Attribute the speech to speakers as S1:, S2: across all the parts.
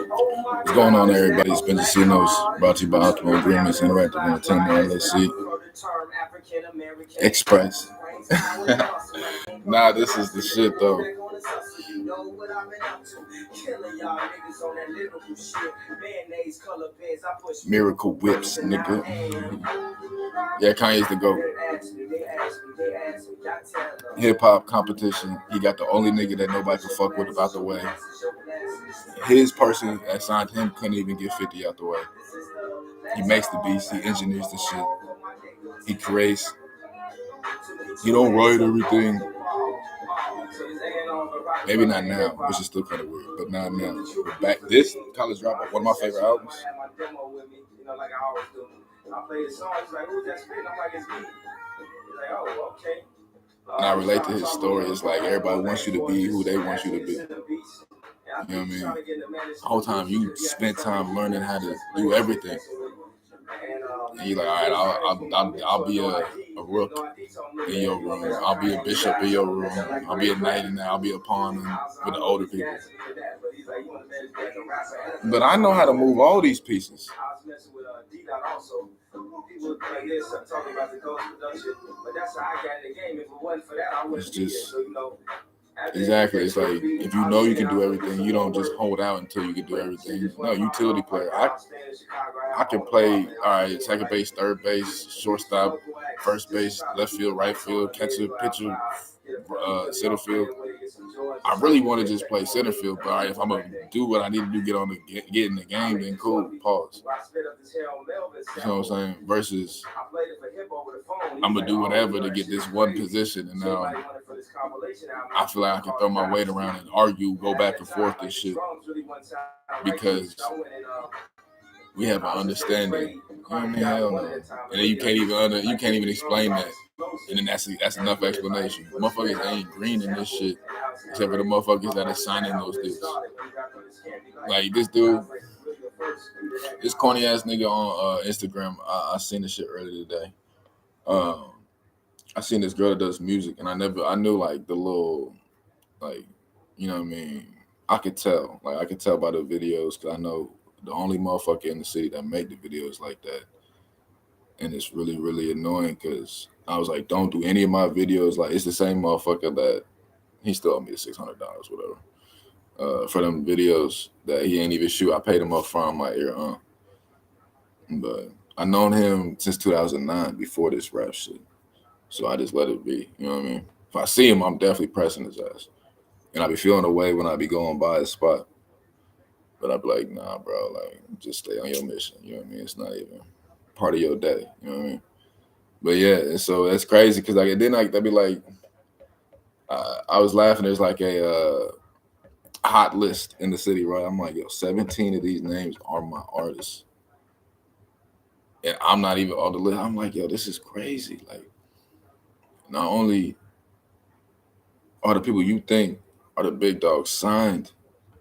S1: What's going on, everybody? It's Ben Jacinos, brought to you by Optimal Agreements Interactive Entertainment LLC. Express. Nah, this is the shit, though. Miracle Whips, nigga. Yeah, Kanye's the GOAT. Hip hop competition. He got the only nigga that nobody can fuck with out the way. His person that signed him couldn't even get 50 out the way. He makes the beats. He engineers the shit. He creates. He don't write everything. Maybe not now, which is still kind of weird, but not now. But back this College Dropout, one of my favorite albums. And I relate to his story. It's like everybody wants you to be who they want you to be. You know what I mean? The whole time you spent time learning how to do everything. And you're like, all right, I'll be a rook in your room. I'll be a bishop in your room. I'll be a knight in there. I'll be a pawn with the older people. But I know how to move all these pieces. It's just exactly. It's like if you know you can do everything, you don't just hold out until you can do everything. No, utility player. I can play all right, second base, third base, shortstop, first base, left field, right field, catcher, pitcher, center field. I really want to just play center field, but all right, if I'm gonna do what I need to do, get in the game, then cool. Pause. You know what I'm saying? Versus I'm gonna do whatever to get this one position, and now I feel like I can throw my weight around and argue, go back and forth and shit because we have an understanding. You know what I mean? Hell no. And then you can't even explain that. And then that's enough explanation. Motherfuckers ain't green in this shit, except for the motherfuckers that are signing those deals. Like this dude, this corny ass nigga on Instagram. I seen this shit earlier today. I seen this girl that does music, and I knew like the little, like, you know what I mean. I could tell by the videos, because I know the only motherfucker in the city that make the videos like that. And it's really, really annoying because I was like, don't do any of my videos. Like, it's the same motherfucker that he still owed me the $600, whatever, for them videos that he ain't even shoot. I paid him up front my ear on. But I known him since 2009 before this rap shit. So I just let it be. You know what I mean? If I see him, I'm definitely pressing his ass. And I be feeling away when I be going by his spot. But I be like, nah, bro, like, just stay on your mission. You know what I mean? It's not even part of your day. You know what I mean? But yeah, and so that's crazy because like, then I'd be like, I was laughing. There's like a hot list in the city, right? I'm like, yo, 17 of these names are my artists. And I'm not even on the list. I'm like, yo, this is crazy. Like, not only are the people you think are the big dogs signed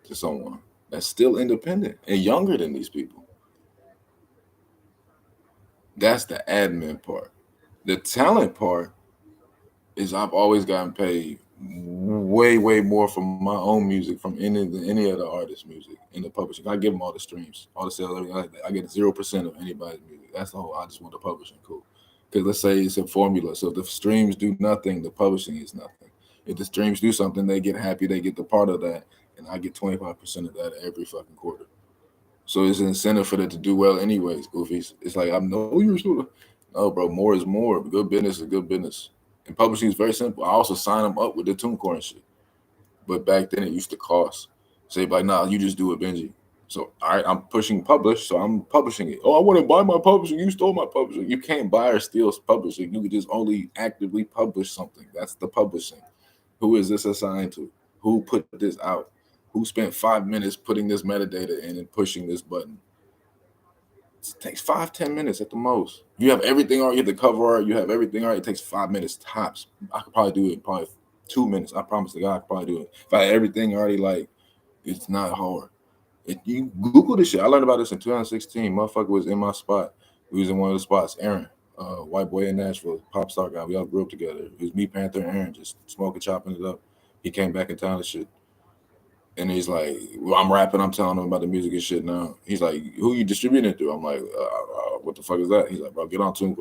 S1: to someone that's still independent and younger than these people. That's the admin part. The talent part is I've always gotten paid way, way more from my own music from any other artist's music in the publishing. I give them all the streams, all the sales, everything like that. I get 0% of anybody's music. That's the whole. I just want the publishing, cool. Because let's say it's a formula. So if the streams do nothing, the publishing is nothing. If the streams do something, they get happy, they get the part of that, and I get 25% of that every fucking quarter. So it's an incentive for them to do well anyways, goofies. It's like, I know you're sort of, no, bro, more is more. Good business is good business. And publishing is very simple. I also sign them up with the TuneCore and shit. But back then it used to cost. Say, like, nah, you just do it, Benji. So, all right, I'm pushing publish, so I'm publishing it. Oh, I want to buy my publishing. You stole my publishing. You can't buy or steal publishing. You can just only actively publish something. That's the publishing. Who is this assigned to? Who put this out? Who spent 5 minutes putting this metadata in and pushing this button? It takes 5-10 minutes at the most. You have everything already, you have the cover art, you have everything already. It takes 5 minutes tops. I could probably do it in probably 2 minutes. I promise the God I could probably do it. If I had everything already, like, it's not hard. If you Google this shit, I learned about this in 2016. Motherfucker was in my spot. We was in one of the spots. Aaron, white boy in Nashville, pop star guy. We all grew up together. It was me, Panther, and Aaron, just smoking, chopping it up. He came back in town and shit. And he's like, well, I'm rapping, I'm telling him about the music and shit now. He's like, who you distributing it through? I'm like, what the fuck is that? He's like, bro, get on to him.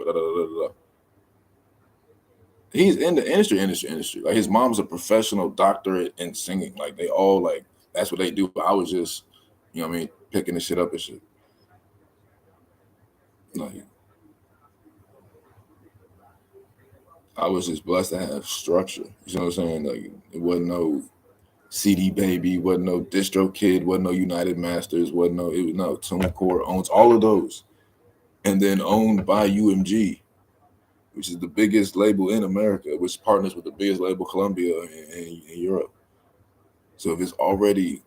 S1: He's in the industry. Like his mom's a professional doctorate in singing. Like they all like that's what they do. I was just, you know what I mean, picking the shit up and shit. Like I was just blessed to have structure. You know what I'm saying? Like it wasn't no CD Baby, wasn't no Distro Kid, wasn't no United Masters, wasn't no it was no TuneCore owns all of those. And then owned by UMG, which is the biggest label in America, which partners with the biggest label Columbia in Europe. So if it's already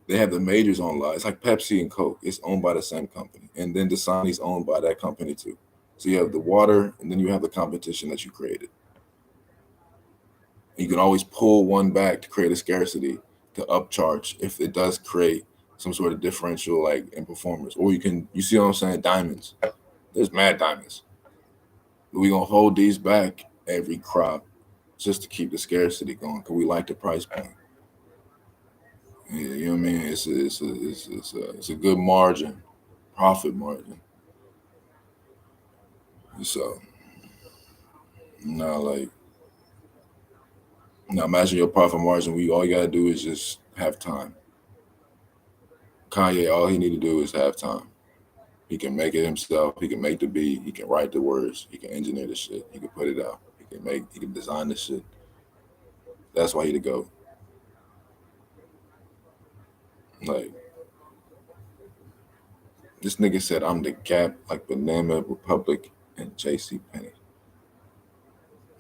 S1: they have the majors on live. It's like Pepsi and Coke. It's owned by the same company. And then Dasani's owned by that company too. So you have the water and then you have the competition that you created. You can always pull one back to create a scarcity to upcharge if it does create some sort of differential like in performance. Or you see what I'm saying? Diamonds. There's mad diamonds. We're gonna hold these back every crop just to keep the scarcity going because we like the price point. Yeah, you know what I mean? It's a good margin, profit margin. So now, like now, imagine your profit margin. We all you gotta do is just have time. Kanye, all he need to do is have time. He can make it himself. He can make the beat. He can write the words. He can engineer the shit. He can put it out. He can make. He can design the shit. That's why he to go. Like this nigga said, I'm the Gap, like Banana Republic and J.C. Penney.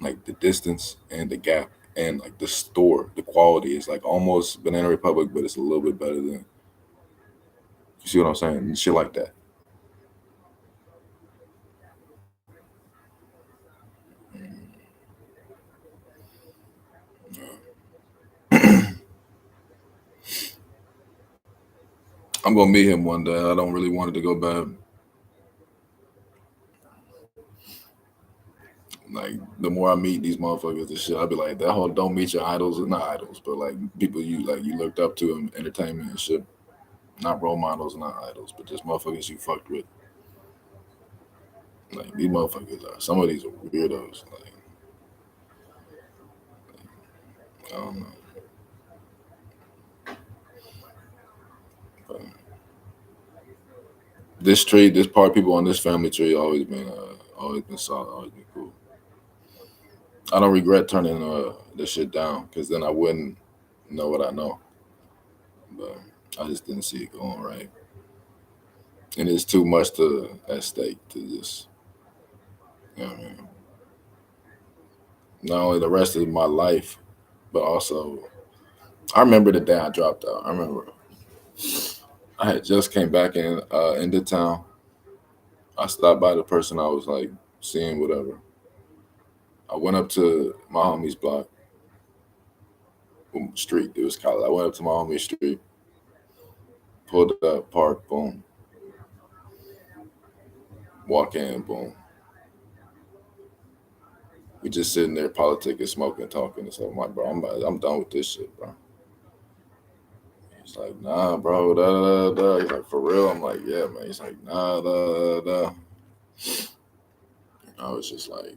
S1: Like the distance and the gap and like the store, the quality is like almost Banana Republic, but it's a little bit better than. You see what I'm saying? And shit like that. I'm gonna meet him one day. I don't really want it to go bad. Like the more I meet these motherfuckers and shit, I'll be like, that whole don't meet your idols, not idols, but like people you looked up to in entertainment and shit. Not role models, not idols, but just motherfuckers you fucked with. Like these motherfuckers are some of these are weirdos. Like I don't know. But this tree, this part of people on this family tree always been solid, always been cool. I don't regret turning this shit down because then I wouldn't know what I know. But I just didn't see it going right. And it's too much to at stake to just, you know what I mean? Not only the rest of my life, but also, I remember the day I dropped out. I remember I had just came back into town. I stopped by the person I was like seeing, whatever. I went up to my homie's block, boom, street. It was college. I went up to my homie's street, pulled up, park, boom, walk in, boom. We just sitting there politicking, smoking, talking, and stuff. I'm like, bro, I'm done with this shit, bro. He's like, nah, bro, da da da. He's like, for real? I'm like, yeah, man. He's like, nah, da da da. I was just like,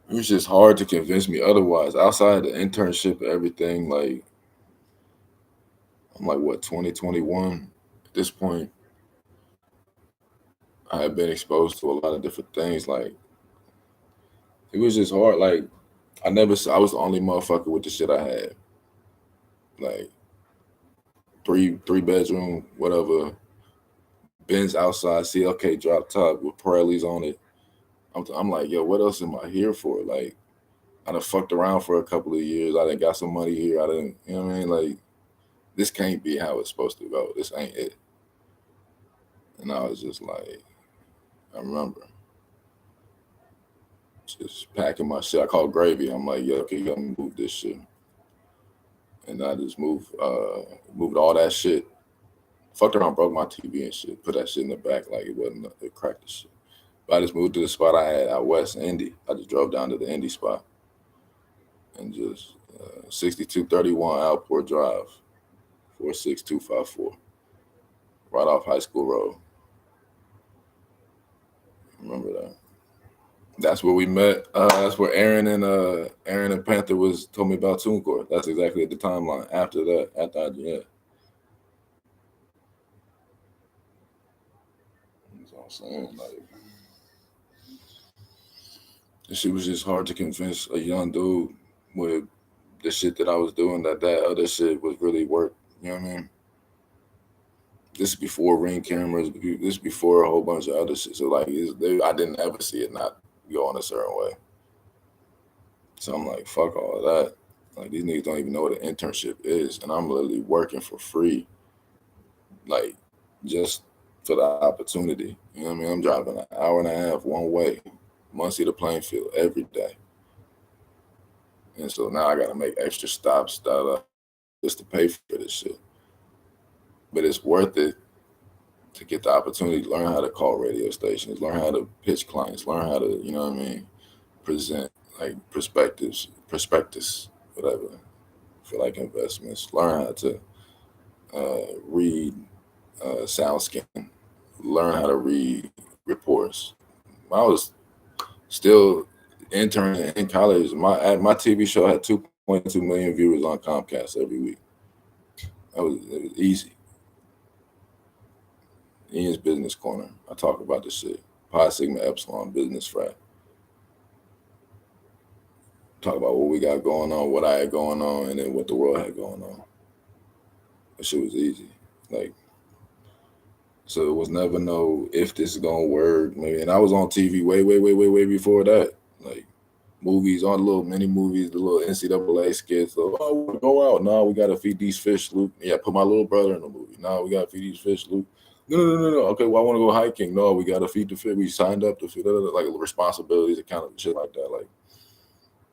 S1: it was just hard to convince me otherwise. Outside the internship and everything, like, I'm like, what, 2021? At this point, I had been exposed to a lot of different things. Like, it was just hard. Like, I was the only motherfucker with the shit I had. Like, three bedroom, whatever, Benz outside, CLK drop top with Pirellis on it. I'm like, yo, what else am I here for? Like, I done fucked around for a couple of years. I done got some money here. I didn't, you know what I mean? Like, this can't be how it's supposed to go. This ain't it. And I was just like, I remember just packing my shit. I called Gravy. I'm like, yo, okay, you gotta move this shit. And I just moved all that shit. Fucked around, broke my TV and shit. Put that shit in the back like it wasn't, it cracked the shit. But I just moved to the spot I had out west, Indy. I just drove down to the Indy spot and just 6231 Alport Drive, 46254, right off High School Road. Remember that? That's where we met. That's where Aaron and Panther was told me about TuneCore. That's exactly the timeline. After that, yeah. That's what I'm saying. Like, this shit was just hard to convince a young dude with the shit that I was doing that other shit was really work. You know what I mean? This is before Ring cameras. This is before a whole bunch of other shit. So like, I didn't ever see it not going a certain way. So I'm like, fuck all of that. Like, these niggas don't even know what an internship is, and I'm literally working for free, like, just for the opportunity. You know what I mean? I'm driving an hour and a half one way, Muncie to Plainfield every day, and so now I got to make extra stops just to pay for this shit. But it's worth it to get the opportunity to learn how to call radio stations, learn how to pitch clients, learn how to, you know what I mean, present like prospectus, whatever, for like investments, learn how to read sound scan, learn how to read reports. I was still interning in college. My TV show had 2.2 million viewers on Comcast every week. It was easy. Ian's Business Corner. I talk about this shit. Pi Sigma Epsilon Business Frat. Talk about what we got going on, what I had going on, and then what the world had going on. That shit was easy. Like, so it was never no if this is gonna work. Maybe, and I was on TV way before that. Like, movies, all the little mini movies, the little NCAA skits. So, oh, go out. No, we gotta feed these fish, Luke. Yeah, put my little brother in the movie. No, we gotta feed these fish, Luke. No. Okay, well, I want to go hiking. No, we gotta feed the fish. We signed up to feed, like, responsibilities, account of shit like that. Like,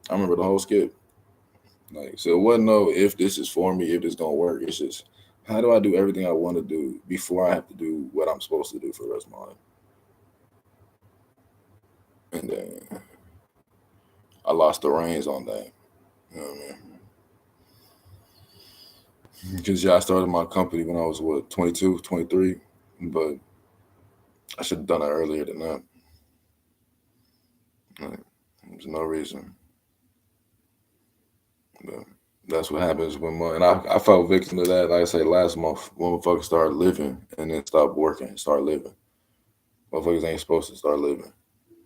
S1: I remember the whole skit. Like, so it wasn't no if this is for me, if this gonna work. It's just, how do I do everything I want to do before I have to do what I'm supposed to do for the rest of my life? And then I lost the reins on that. You know what I mean? Because, yeah, I started my company when I was, 22, 23. But I should have done it earlier than that. Like, there's no reason. But that's what happens and I fell victim to that. Like I say, last month, motherfuckers started living and then stopped working and start living. Motherfuckers ain't supposed to start living.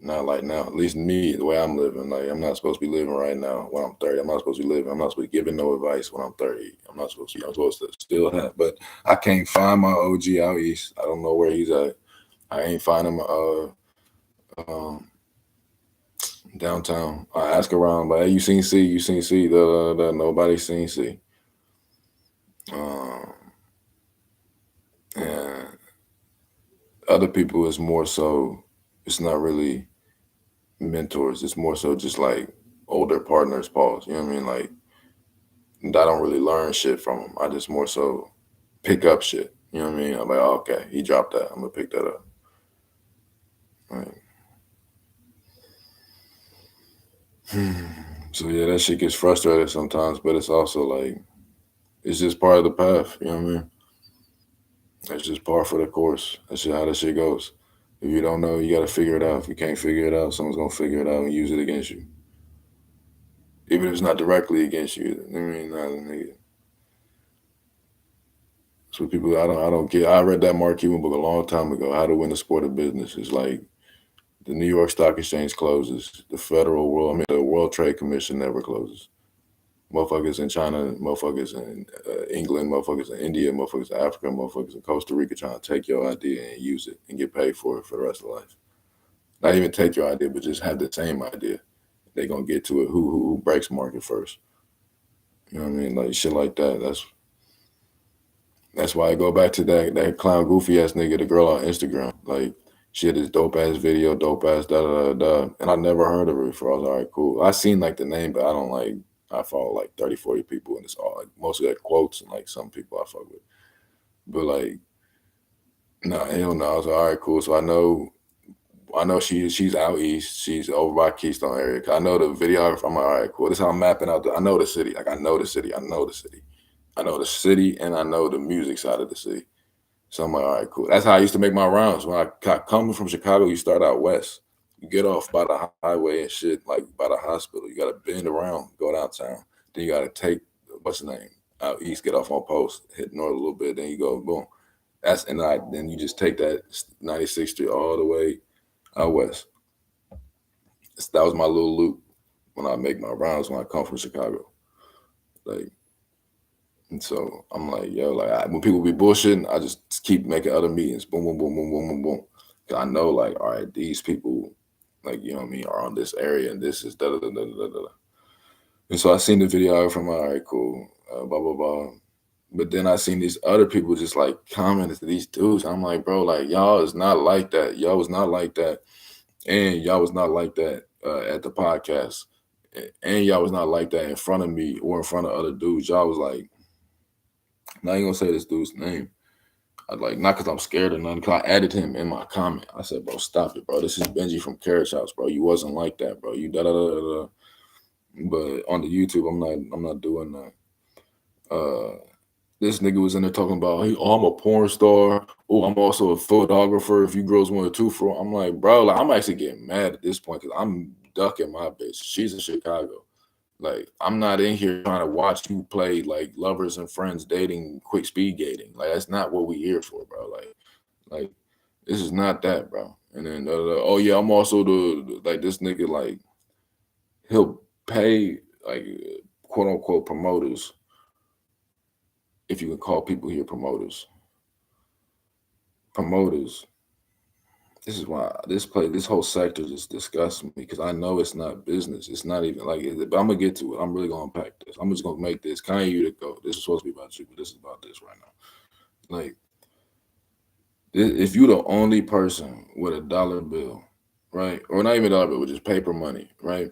S1: Not like now. At least me, the way I'm living. Like, I'm not supposed to be living right now when I'm 30. I'm not supposed to be living. I'm not supposed to be giving no advice when I'm 30. I'm not supposed to be. I'm supposed to still have. But I can't find my OG out east. I don't know where he's at. I ain't finding um, downtown. I ask around, but hey, you seen C? You seen C? Nobody seen C. Um, and other people is more so. It's not really mentors. It's more so just like older partners. Pause. You know what I mean? Like, I don't really learn shit from him. I just more so pick up shit. You know what I mean? I'm like, oh, okay, he dropped that. I'm gonna pick that up. Right. So yeah, that shit gets frustrated sometimes, but it's also like, it's just part of the path. You know what I mean? It's just par for the course. That's just how that shit goes. If you don't know, you gotta figure it out. If you can't figure it out, someone's gonna figure it out and use it against you, even if it's not directly against you. I mean, not a nigga. So people, I don't get. I read that Mark Cuban book a long time ago. How to Win the Sport of Business. It's like, the New York Stock Exchange closes. The World Trade Commission never closes. Motherfuckers in China, motherfuckers in England, motherfuckers in India, motherfuckers in Africa, motherfuckers in Costa Rica trying to take your idea and use it and get paid for it for the rest of life. Not even take your idea, but just have the same idea. They gonna get to it. Who breaks market first? You know what I mean? Like, shit like that. That's why I go back to that clown goofy ass nigga, the girl on Instagram. Like, she had this dope ass video, dope ass and I never heard of her before. I was like, all right, cool. I seen like the name, but I don't like. I follow like 30, 40 people, and it's all like mostly like quotes and like some people I fuck with. But like, nah, hell no. I was like, all right, cool. So I know I know she's out east. She's over by Keystone area. 'Cause I know the videographer. I'm like, all right, cool. This is how I'm mapping out. I know the city. Like I know the city. I know the city. I know the city, and I know the music side of the city. So I'm like, all right, cool. That's how I used to make my rounds. When I coming from Chicago, you start out west. You get off by the highway and shit, like by the hospital. You gotta bend around, go downtown. Then you gotta take what's the name out east, get off on post, hit north a little bit. Then you go boom. Then you just take that 96th Street all the way out west. That was my little loop when I make my rounds when I come from Chicago. Like, and so I'm like, yo, like when people be bullshitting, I just keep making other meetings. Boom, boom, boom, boom, boom, boom, boom. 'Cause I know, like, all right, these people, like, you know what I mean, are on this area, and this is da da da da da da. And so I seen the video from, all right, cool, blah blah blah. But then I seen these other people just like commenting to these dudes. I'm like, bro, like y'all is not like that. Y'all was not like that, and y'all was not like that at the podcast, and y'all was not like that in front of me or in front of other dudes. Y'all was like, not even gonna say this dude's name. I like not because I'm scared or nothing. Cause I added him in my comment. I said, "Bro, stop it, bro. This is Benji from Carriage House, bro. You wasn't like that, bro. You da da da da da." But on the YouTube, I'm not doing that. This nigga was in there talking about, hey, oh, I'm a porn star. Oh, I'm also a photographer. If you girls want a two for, I'm like, bro, like I'm actually getting mad at this point because I'm ducking my bitch. She's in Chicago. Like, I'm not in here trying to watch you play like lovers and friends dating, quick speed dating. Like, that's not what we here for, bro. Like this is not that, bro. And then, oh yeah, I'm also like this nigga. Like, he'll pay like quote unquote promoters, if you can call people here promoters. Promoters. This is why this whole sector just disgusts me because I know it's not business. It's not even like it, but I'm gonna get to it. I'm really gonna unpack this. I'm just gonna make this Kanye you to go. This is supposed to be about you, but this is about this right now. Like, if you're the only person with a dollar bill, right, or not even a dollar bill, with just paper money, right,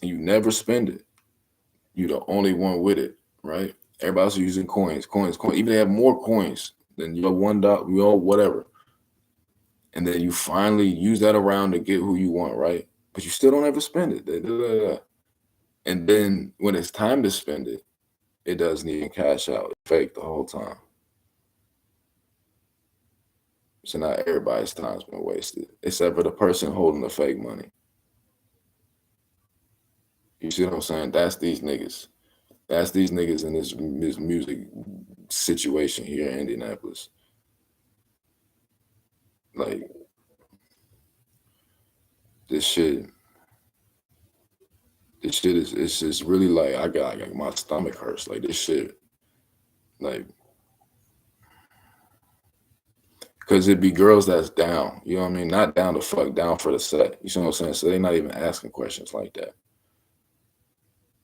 S1: and you never spend it, you're the only one with it, right? Everybody else is using coins, coins, coins. Even they have more coins than your $1, whatever. And then you finally use that around to get who you want, right? But you still don't ever spend it. And then when it's time to spend it, it doesn't even cash out. It's fake the whole time. So now everybody's time's been wasted, except for the person holding the fake money. You see what I'm saying? That's these niggas. That's these niggas in this music situation here in Indianapolis. Like, this shit, is, it's just really like I got like my stomach hurts. Like this shit, like, cause it be girls that's down. You know what I mean? Not down to fuck, down for the set. You see what I'm saying? So they not even asking questions like that.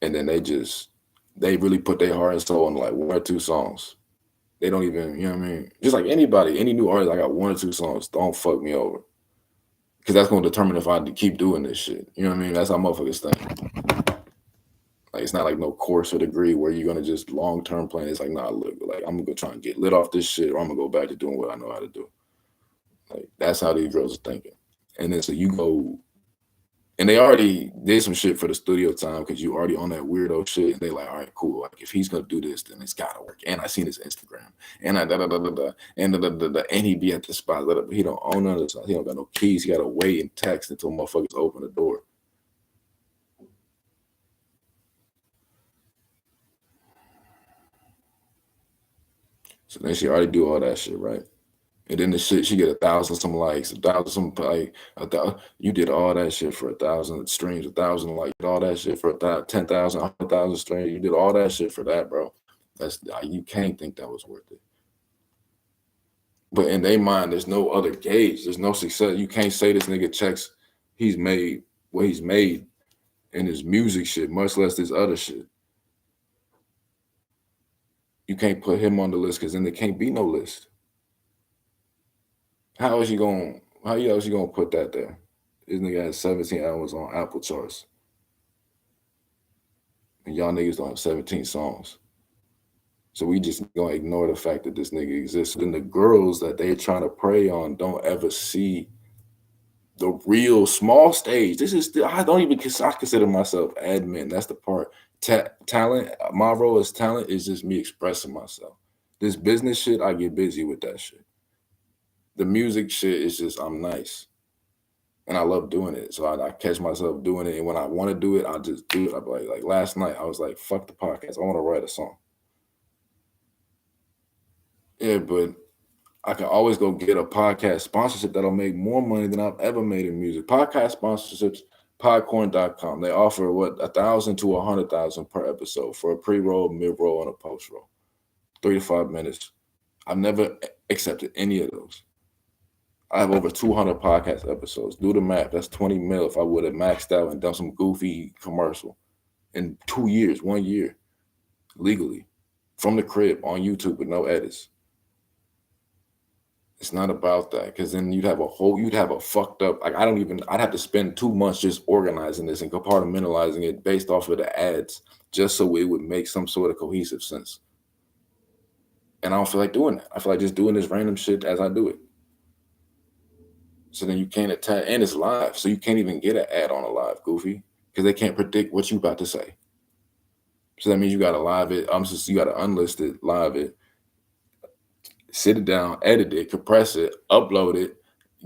S1: And then they really put their heart and soul in like one or two songs. They don't even, you know what I mean? Just like anybody, any new artist, I got one or two songs. Don't fuck me over. Cause that's gonna determine if I keep doing this shit. You know what I mean? That's how motherfuckers think. Like, it's not like no course or degree where you're gonna just long term plan. It's like, nah, look, like I'm gonna go try and get lit off this shit, or I'm gonna go back to doing what I know how to do. Like, that's how these girls are thinking. And then so you go, and they already did some shit for the studio time because you already on that weirdo shit. And they like, all right, cool. Like, if he's gonna do this, then it's gotta work. And I seen his Instagram, and I da da da da da, and da da da da, and he be at the spot. He don't own none of this. He don't got no keys. He gotta wait and text until motherfuckers open the door. So then she already do all that shit, right? And then the shit, she get 1,000 some likes, 1,000 some like you did all that shit for 1,000 streams, 1,000 like all that shit for 10,000, 100,000 streams. You did all that shit for that, bro. That's you can't think that was worth it. But in their mind, there's no other gauge. There's no success. You can't say this nigga checks he's made what he's made in his music shit, much less this other shit. You can't put him on the list because then there can't be no list. How else you gonna put that there? This nigga has 17 albums on Apple charts. And y'all niggas don't have 17 songs. So we just gonna ignore the fact that this nigga exists. Then the girls that they trying to prey on don't ever see the real small stage. This is still, I don't even I consider myself admin. That's the part. Talent, my role as talent is just me expressing myself. This business shit, I get busy with that shit. The music shit is just I'm nice. And I love doing it. So I catch myself doing it. And when I want to do it, I just do it. I be like last night, I was like, fuck the podcast. I want to write a song. Yeah, but I can always go get a podcast sponsorship that'll make more money than I've ever made in music. Podcast sponsorships, podcorn.com. They offer what 1,000 to 100,000 per episode for a pre-roll, mid-roll, and a post-roll. 3 to 5 minutes. I've never accepted any of those. I have over 200 podcast episodes. Do the math. That's 20 mil if I would have maxed out and done some goofy commercial in 2 years, 1 year, legally, from the crib on YouTube with no edits. It's not about that, because then you'd have a fucked up, like I'd have to spend 2 months just organizing this and compartmentalizing it based off of the ads, just so it would make some sort of cohesive sense. And I don't feel like doing that. I feel like just doing this random shit as I do it. So then you can't attack, and it's live, so you can't even get an ad on a live, goofy, because they can't predict what you about to say. So that means you got to live it. You got to unlist it, live it, sit it down, edit it, compress it, upload it,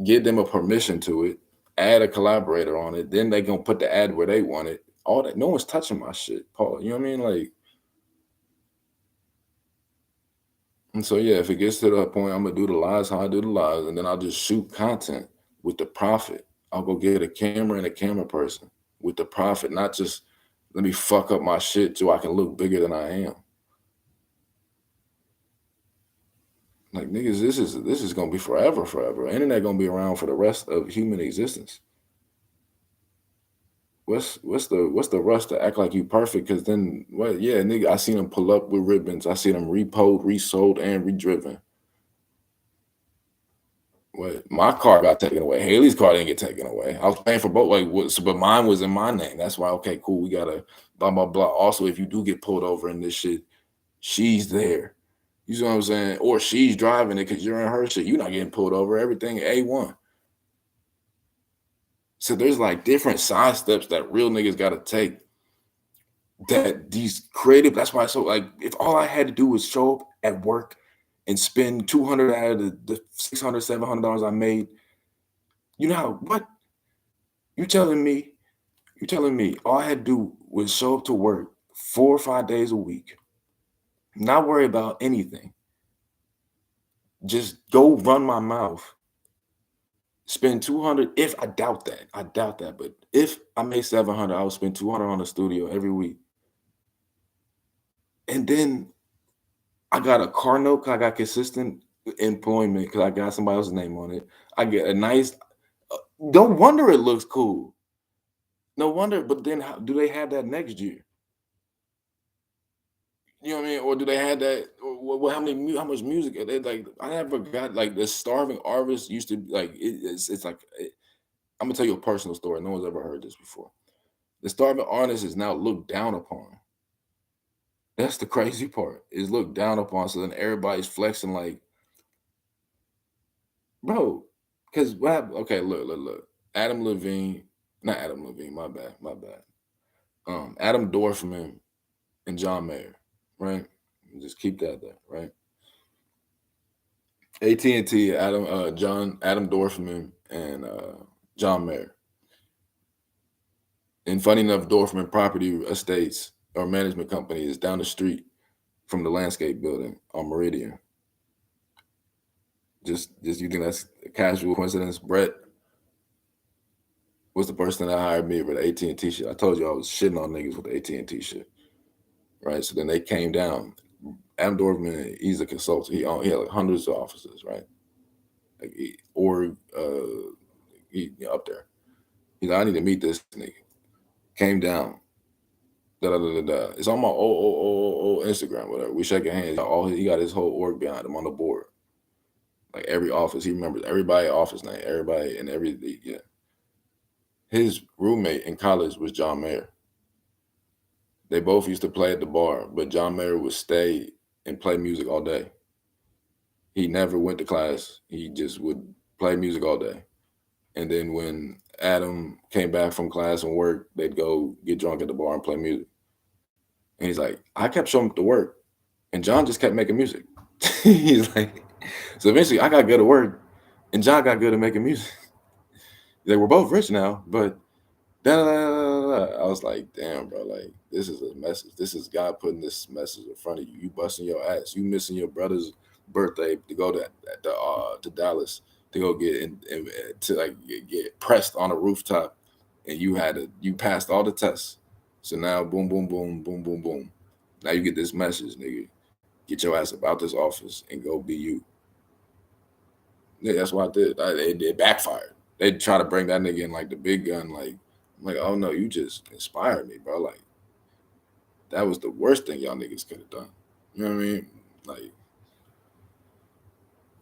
S1: give them a permission to it, add a collaborator on it. Then they gonna put the ad where they want it. All that. No one's touching my shit, Paul. You know what I mean? Like, and so yeah, if it gets to that point, I'm gonna do the lives how I do the lives, and then I'll just shoot content with the profit. I'll go get a camera and a camera person with the profit, not just let me fuck up my shit so I can look bigger than I am. Like, niggas, this is gonna be forever. Internet gonna be around for the rest of human existence. What's the rush to act like you perfect? Because then, well, yeah, nigga, I seen them pull up with ribbons. I seen them repoed, resold, and redriven. What, my car got taken away. Haley's car didn't get taken away. I was paying for both. But mine was in my name. That's why. Okay, cool. We gotta blah blah blah. Also, if you do get pulled over in this shit, she's there. You see what I'm saying? Or she's driving it because you're in her shit. You're not getting pulled over. Everything A1. So there's like different side steps that real niggas got to take. That these creative, that's why. So like, if all I had to do was show up at work and spend 200 out of the $600, $700 I made, you know what? You telling me all I had to do was show up to work 4 or 5 days a week, not worry about anything, just go run my mouth, spend 200. If I doubt that, but if I made 700, I would spend 200 on the studio every week. And then I got a car note because I got consistent employment because I got somebody else's name on it. I get a nice, no wonder it looks cool. No wonder, but then do they have that next year? You know what I mean? Or do they have that? Or how much music are they like? I never got like the starving artist used to like. It's like I'm gonna tell you a personal story. No one's ever heard this before. The starving artist is now looked down upon. That's the crazy part. Is looked down upon. So then everybody's flexing like, bro. Because what happened? Okay, look. Adam Levine, not Adam Levine. My bad. Adam Dorfman and John Mayer, right? Just keep that there, right? AT&T, Adam Dorfman and John Mayer. And funny enough, Dorfman Property Estates or management company is down the street from the landscape building on Meridian. Just you think that's a casual coincidence? Brett was the person that hired me for the AT&T shit. I told you I was shitting on niggas with the AT&T shit, right? So then they came down. Adam Dorfman, he's a consultant. He had like hundreds of offices, right? Like he up there. He's like, I need to meet this nigga. Came down. It's on my old Instagram, whatever. We shaking hands. He got his whole org behind him on the board. Like every office, he remembers everybody office name, everybody and everything. Yeah. His roommate in college was John Mayer. They both used to play at the bar, but John Mayer would stay and play music all day. He never went to class. He just would play music all day. And then when Adam came back from class and work, they'd go get drunk at the bar and play music. And he's like, I kept showing up to work, and John just kept making music. He's like, so eventually I got good at work, and John got good at making music. He's like, we're both rich now, but da, da, da, da, da. I was like, damn, bro, like this is a message. This is God putting this message in front of you. You busting your ass. You missing your brother's birthday to go to Dallas to go get to like get pressed on a rooftop, and you passed all the tests. So now boom, boom, boom, boom, boom, boom. Now you get this message, nigga. Get your ass about this office and go be you. Yeah, that's what I did. It backfired. They try to bring that nigga in like the big gun. Like, I'm like, oh no, you just inspired me, bro. Like, that was the worst thing y'all niggas could have done. You know what I mean? Like,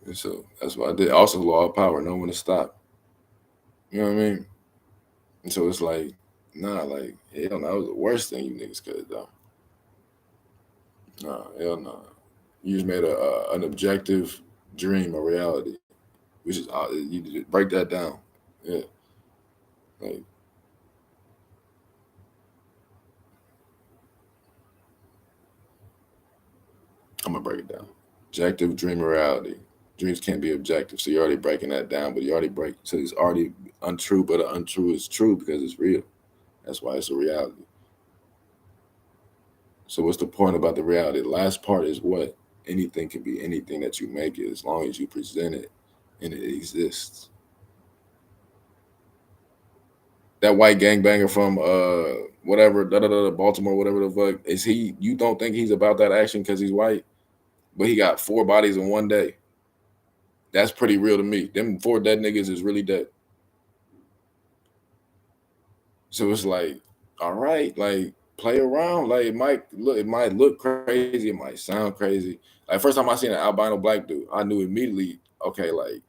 S1: and so that's what I did. Also, law of power, know when to stop. You know what I mean? And so it's like, nah, like, hell no, that was the worst thing you niggas could have done. Nah, hell no. You just made an objective dream a reality. Which is you just break that down. Yeah, like I'm gonna break it down. Objective dream or reality. Dreams can't be objective, so you're already breaking that down. But you already break, so it's already untrue. But untrue is true because it's real. That's why it's a reality. So what's the point about the reality? The last part is what anything can be anything that you make it as long as you present it and it exists. That white gangbanger from whatever Baltimore, whatever the fuck is he? You don't think he's about that action because he's white, but he got 4 bodies in one day. That's pretty real to me. Them 4 dead niggas is really dead. So it's like, all right, like play around. Like it might look crazy, it might sound crazy. Like first time I seen an albino black dude, I knew immediately, okay, like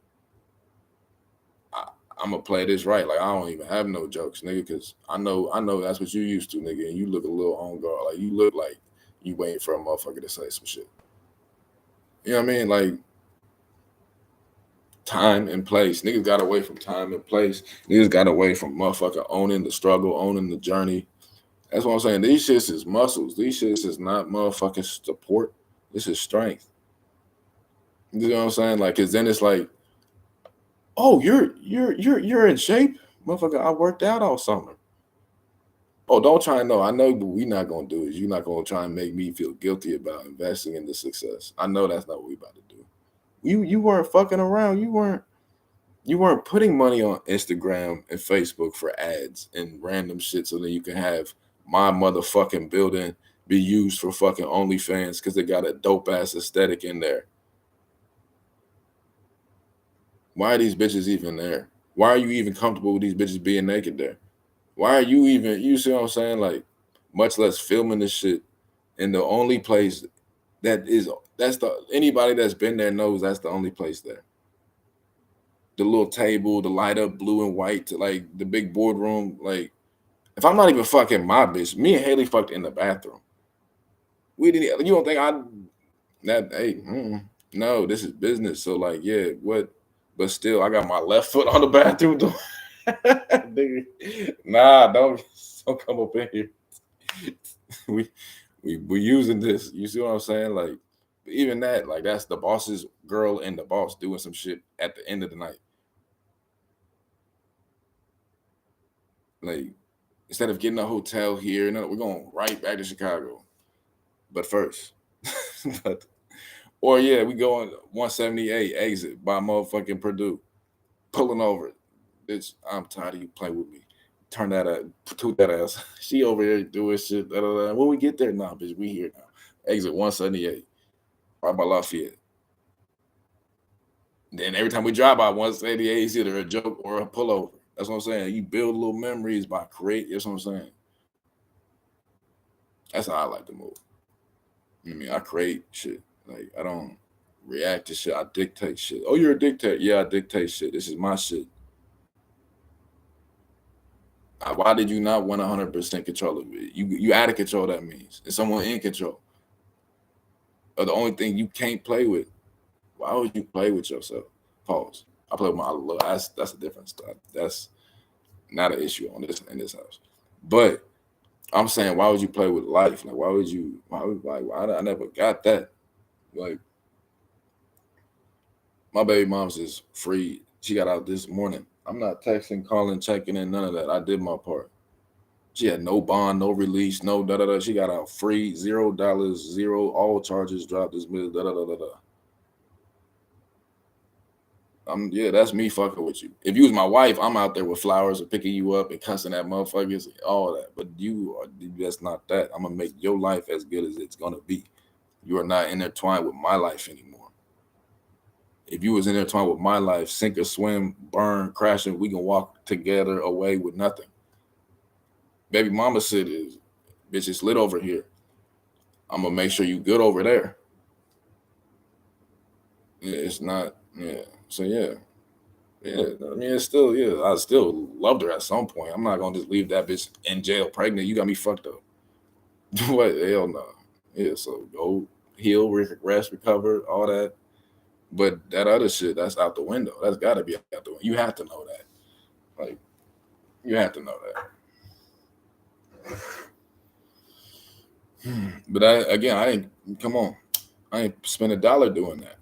S1: I'm gonna play this right. Like I don't even have no jokes, nigga, because I know that's what you used to, nigga. And you look a little on guard. Like you look like you waiting for a motherfucker to say some shit. You know what I mean? Like time and place. Niggas got away from time and place. Niggas got away from motherfucker owning the struggle, owning the journey. That's what I'm saying. These shits is muscles. These shits is not motherfucking support. This is strength. You know what I'm saying? Like, cause then it's like, oh, you're in shape, motherfucker. I worked out all summer. Oh, don't try and know. I know what we not gonna do is you're not gonna try and make me feel guilty about investing in the success. I know that's not what we about to do. You weren't fucking around. You weren't putting money on Instagram and Facebook for ads and random shit so that you can have my motherfucking building be used for fucking OnlyFans because they got a dope ass aesthetic in there. Why are these bitches even there? Why are you even comfortable with these bitches being naked there? Why are you even, you see what I'm saying? Like, much less filming this shit in the only place that is, that's the, anybody that's been there knows that's the only place there. The little table, the light up blue and white, to like the big boardroom. Like, if I'm not even fucking my bitch, me and Haley fucked in the bathroom. We didn't, you don't think I, that, hey, no, this is business. So, like, yeah, what, but still, I got my left foot on the bathroom door. Nigga, nah, don't come up in here. we we using this. You see what I'm saying? Like even that, like that's the boss's girl and the boss doing some shit at the end of the night. Like instead of getting a hotel here, no, we're going right back to Chicago. But first, but or yeah, we going 178 exit by motherfucking Purdue, pulling over. Bitch, I'm tired of you playing with me. Turn that up, toot that ass. She over here doing shit. Da, da, da. When we get there, nah, bitch, we here now. Exit 178, right by Lafayette. Then every time we drive by 178, it's either a joke or a pullover. That's what I'm saying. You build little memories by create. That's what I'm saying. That's how I like to move. I mean, I create shit. Like I don't react to shit. I dictate shit. Oh, you're a dictator. Yeah, I dictate shit. This is my shit. Why did you not want 100% control of it? You out of control. That means and someone in control. Or the only thing you can't play with. Why would you play with yourself? Pause. I play with my love. That's a different stuff. That's not an issue on this in this house. But I'm saying, why would you play with life? Like, why would you? Why I never got that. Like, my baby mom's is free. She got out this morning. I'm not texting, calling, checking in, none of that. I did my part. She had no bond, no release, no da da da. She got out free, $0, zero, all charges dropped this minute, da da da da da. Yeah, that's me fucking with you. If you was my wife, I'm out there with flowers and picking you up and cussing at motherfuckers, all that. But that's not that. I'm gonna make your life as good as it's gonna be. You are not intertwined with my life anymore. If you was intertwined with my life, sink or swim, burn, crashing, we can walk together away with nothing. Baby mama said, bitch, it's lit over here. I'm gonna make sure you good over there. Yeah, it's not. Yeah. So yeah. Yeah, I mean, it's still, yeah, I still loved her at some point. I'm not gonna just leave that bitch in jail pregnant. You got me fucked up. What? Hell no. Yeah, so go heal, rest, recover, all that. But that other shit, that's out the window. That's got to be out the window. You have to know that. Like, you have to know that. But I didn't. Come on, I ain't spend $1 doing that.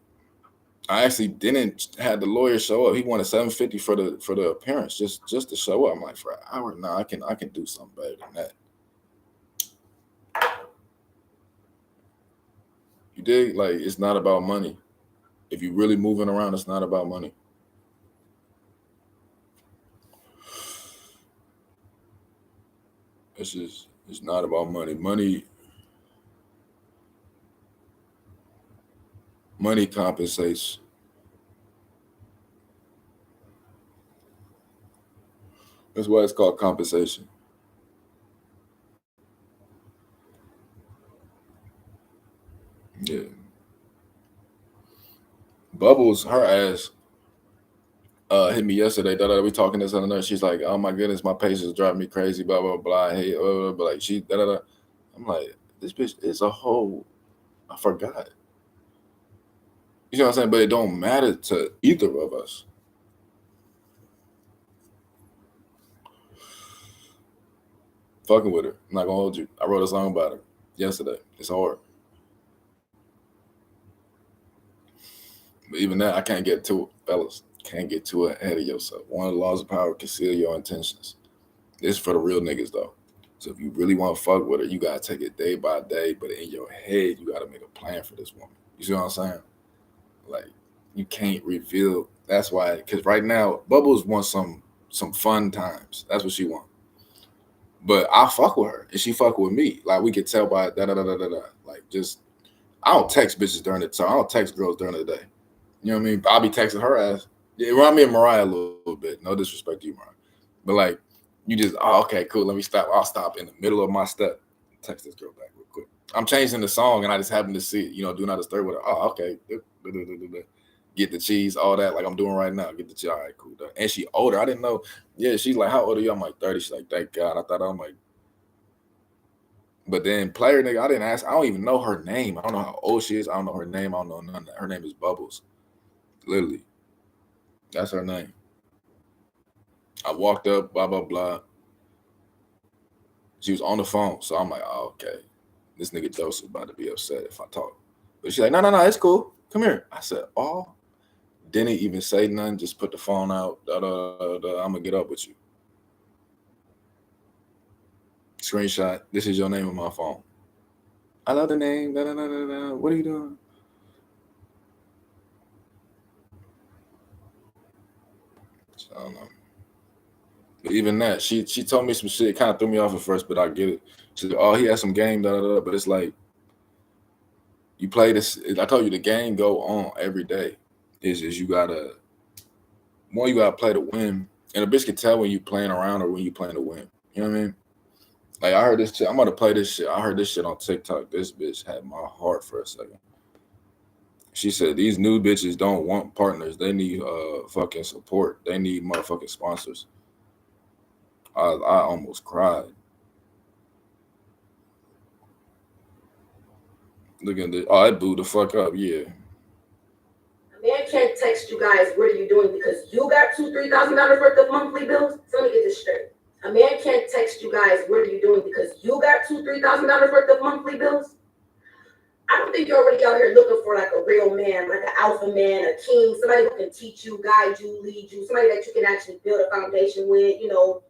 S1: I actually didn't have the lawyer show up. He wanted $750 for the appearance, just to show up. I'm like, for an hour, no, I can do something better than that. You dig? Like, it's not about money. If you're really moving around, it's not about money. It's not about money. Money compensates. That's why it's called compensation. Yeah. Bubbles, her ass, hit me yesterday. We talking this other night. She's like, "Oh my goodness, my patients drive me crazy." Blah blah blah. Hey, but like she, I'm like, this bitch is a whole. I forgot. You know what I'm saying? But it don't matter to either of us. Fucking with her. I'm not gonna hold you. I wrote a song about her yesterday. It's hard. But even that, I can't get to it, fellas. Can't get too ahead of yourself. One of the laws of power: conceal your intentions. This is for the real niggas though. So if you really want to fuck with her, you gotta take it day by day. But in your head, you gotta make a plan for this woman. You see what I'm saying? Like, you can't reveal. That's why, because right now, Bubbles wants some fun times. That's what she wants. But I fuck with her, and she fuck with me. Like, we could tell by da da da da da da. Like, just I don't text bitches during the time. I don't text girls during the day. You know what I mean? I'll be texting her ass. It remind me of Mariah a little bit. No disrespect to you, Mariah. But like, you just, oh, okay, cool. Let me stop. I'll stop in the middle of my step. Text this girl back real quick. I'm changing the song and I just happen to see it. You know, do not disturb with her. Oh, okay. Get the cheese, all that, like I'm doing right now. Get the cheese. All right, cool. And she older. I didn't know. Yeah, she's like, how old are you? I'm like 30. She's like, thank God. I thought I'm like, but then player nigga, I didn't ask. I don't even know her name. I don't know how old she is. I don't know her name. I don't know none of that. Her name is Bubbles. Literally. That's her name. I walked up, blah, blah, blah. She was on the phone. So I'm like, oh, okay. This nigga Joseph about to be upset if I talk. But she's like, no, it's cool. Come here. I said, oh. Didn't even say nothing. Just put the phone out. I'm going to get up with you. Screenshot. This is your name on my phone. I love the name. What are you doing? I don't know. But even that, she told me some shit. It kind of threw me off at first, but I get it. She's like, oh, he has some game, but it's like, you play this. I told you the game go on every day. Is you gotta play to win, and a bitch can tell when you playing around or when you playing to win. You know what I mean? Like, I heard this shit. I'm gonna play this shit. I heard this shit on TikTok. This bitch had my heart for a second. She said these new bitches don't want partners. They need fucking support. They need motherfucking sponsors. I almost cried. Look at this. Oh, it blew the fuck up. Yeah.
S2: can't text you guys, what are you doing? Because you got $2,000-$3,000 worth of monthly bills. So let me get this straight. A man can't text you guys, what are you doing? Because you got $2,000-$3,000 worth of monthly bills. I don't think you're already out here looking for like a real man, like an alpha man, a king, somebody who can teach you, guide you, lead you, somebody that you can actually build a foundation with,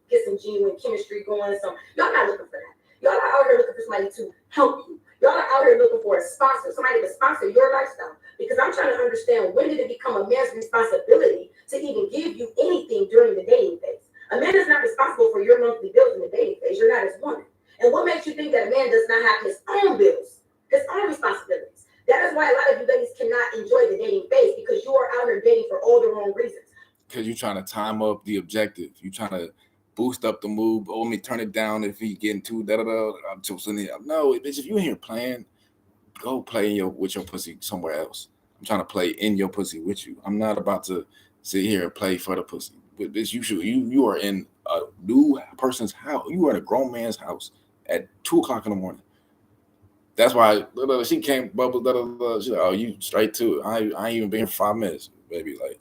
S2: get some genuine chemistry going. Y'all not looking for that. Y'all are out here looking for somebody to help you. Y'all are out here looking for a sponsor, somebody to sponsor your lifestyle. Because I'm trying to understand, when did it become a man's responsibility to even give you anything during the dating phase? A man is not responsible for your monthly bills in the dating phase. You're not his woman. And what makes you think that a man does not have his own bills, his own responsibilities? That is why a lot of you ladies cannot enjoy the dating phase, because you are out here dating for all the wrong reasons.
S1: Because you're trying to time up the objective. You're trying to boost up the move. Oh, let me turn it down if he getting too da-da-da. No, bitch, if you in here playing, go play with your pussy somewhere else. I'm trying to play in your pussy with you. I'm not about to sit here and play for the pussy. But this, you are in a new person's house. You are in a grown man's house at 2:00 in the morning. That's why she came bubble. She's like, oh, you straight to it. I ain't even been here for 5 minutes, baby. Like,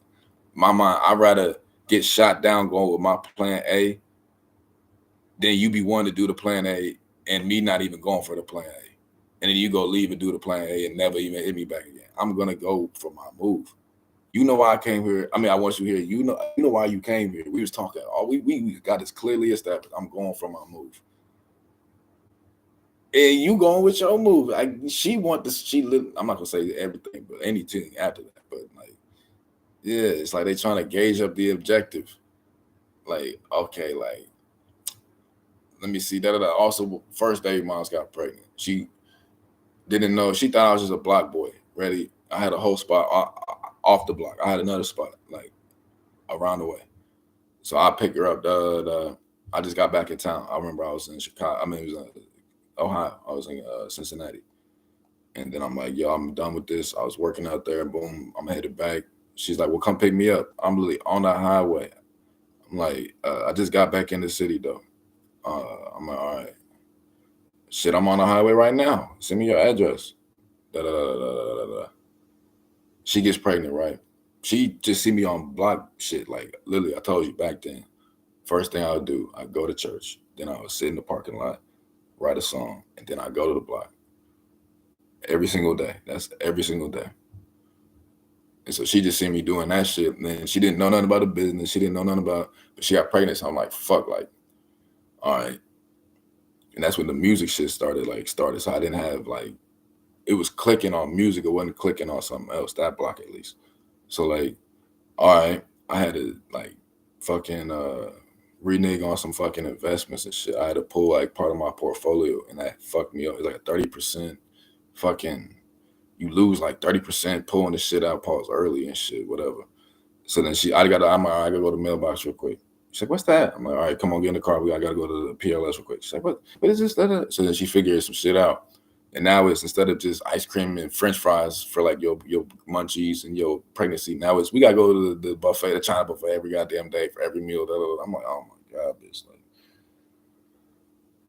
S1: my mind, I'd rather get shot down going with my plan A than you be wanting to do the plan A and me not even going for the plan A. And then you go leave and do the plan A and never even hit me back again. I'm gonna go for my move. You know why I came here. I mean, I want you here. You know why you came here. We was talking. We got this clearly established. I'm going for my move. And you going with your move. She want this. I'm not gonna say everything, but anything after that. But like, yeah, it's like they trying to gauge up the objective. Like, okay, like, let me see. Also, first day, mom's got pregnant. She didn't know. She thought I was just a block boy. Ready? I had a whole spot off the block. I had another spot like around the way. So I picked her up. I just got back in town. I remember I was in Chicago. I mean, it was Ohio. I was in Cincinnati. And then I'm like, yo, I'm done with this. I was working out there. Boom, I'm headed back. She's like, well, come pick me up. I'm literally on that highway. I'm like, I just got back in the city, though. I'm like, all right. Shit, I'm on the highway right now. Send me your address. Da-da-da-da-da-da-da. She gets pregnant, right? She just see me on block shit. Like, literally, I told you back then. First thing I would do, I go to church. Then I would sit in the parking lot, write a song, and then I go to the block. Every single day. That's every single day. And so she just seen me doing that shit. And then she didn't know nothing about the business. She didn't know nothing about, but she got pregnant. So I'm like, fuck, like, all right. And that's when the music shit started. So I didn't have, like, it was clicking on music. It wasn't clicking on something else, that block at least. So, like, all right, I had to, like, fucking renege on some fucking investments and shit. I had to pull, like, part of my portfolio, and that fucked me up. It was like a 30% fucking, you lose like 30% pulling the shit out, pause early and shit, whatever. So then I gotta go to the mailbox real quick. She's like, what's that? I'm like, all right, come on, get in the car. I gotta go to the PLS real quick. She's like, what is this? So then she figured some shit out. And now it's, instead of just ice cream and French fries for like your munchies and your pregnancy, now it's, we gotta go to the buffet, the China buffet every goddamn day for every meal. I'm like, oh my God, bitch.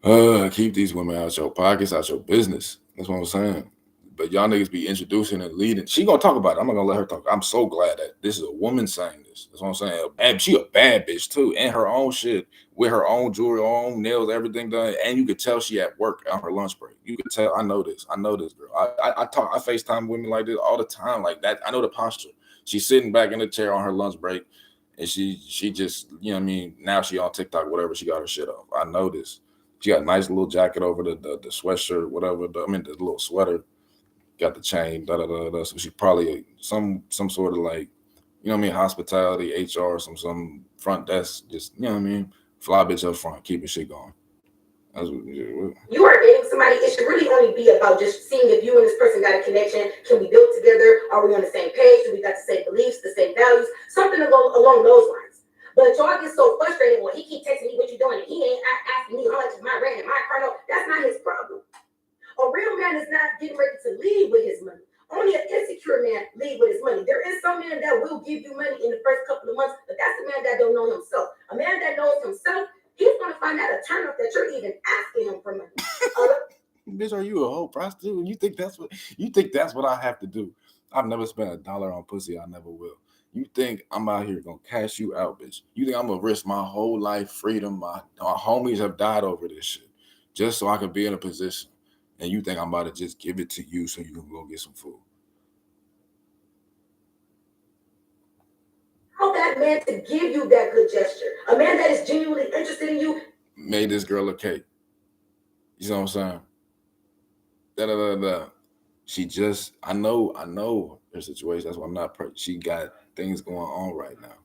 S1: Like, keep these women out your pockets, out your business. That's what I'm saying. But y'all niggas be introducing and leading. She gonna talk about it. I'm not gonna let her talk. I'm so glad that this is a woman saying this. That's what I'm saying. And she a bad bitch too, and her own shit with her own jewelry, her own nails, everything done. And you could tell she at work on her lunch break. You could tell. I know this girl. I FaceTime women like this all the time, like that. I know the posture. She's sitting back in the chair on her lunch break, and she just, you know what I mean. Now she on TikTok, whatever. She got her shit off. I know this. She got a nice little jacket over the sweatshirt, whatever. The little sweater. Got the chain, So she probably some sort of, like, you know what I mean, hospitality, HR, some front desk, just, you know what I mean, fly bitch up front, keeping shit going. That's what,
S2: you are dating somebody, it should really only be about just seeing if you and this person got a connection. Can we build together? Are we on the same page? Do we got the same beliefs, the same values? Something along those lines. But y'all get so frustrated. Well, he keep texting me what you doing, and he ain't asking me how much is my rent and my car note. That's not his problem. A real man is not getting ready to lead with his money. Only an insecure man lead with his money. There is some man that will give you money in the first couple of months, but that's a man that don't know himself. A man that knows himself, he's going to find out a turn up that you're even asking him for money.
S1: Bitch, are you a whole prostitute? You think that's what I have to do? I've never spent $1 on pussy. I never will. You think I'm out here gonna cash you out, bitch? You think I'm gonna risk my whole life freedom? My homies have died over this shit just so I can be in a position. And you think I'm about to just give it to you so you can go get some food?
S2: Allow that man to give you that good gesture. A man that is genuinely interested in you.
S1: Made this girl a cake. You know what I'm saying? Da da da da. She just, I know her situation. That's why I'm not. She got things going on right now.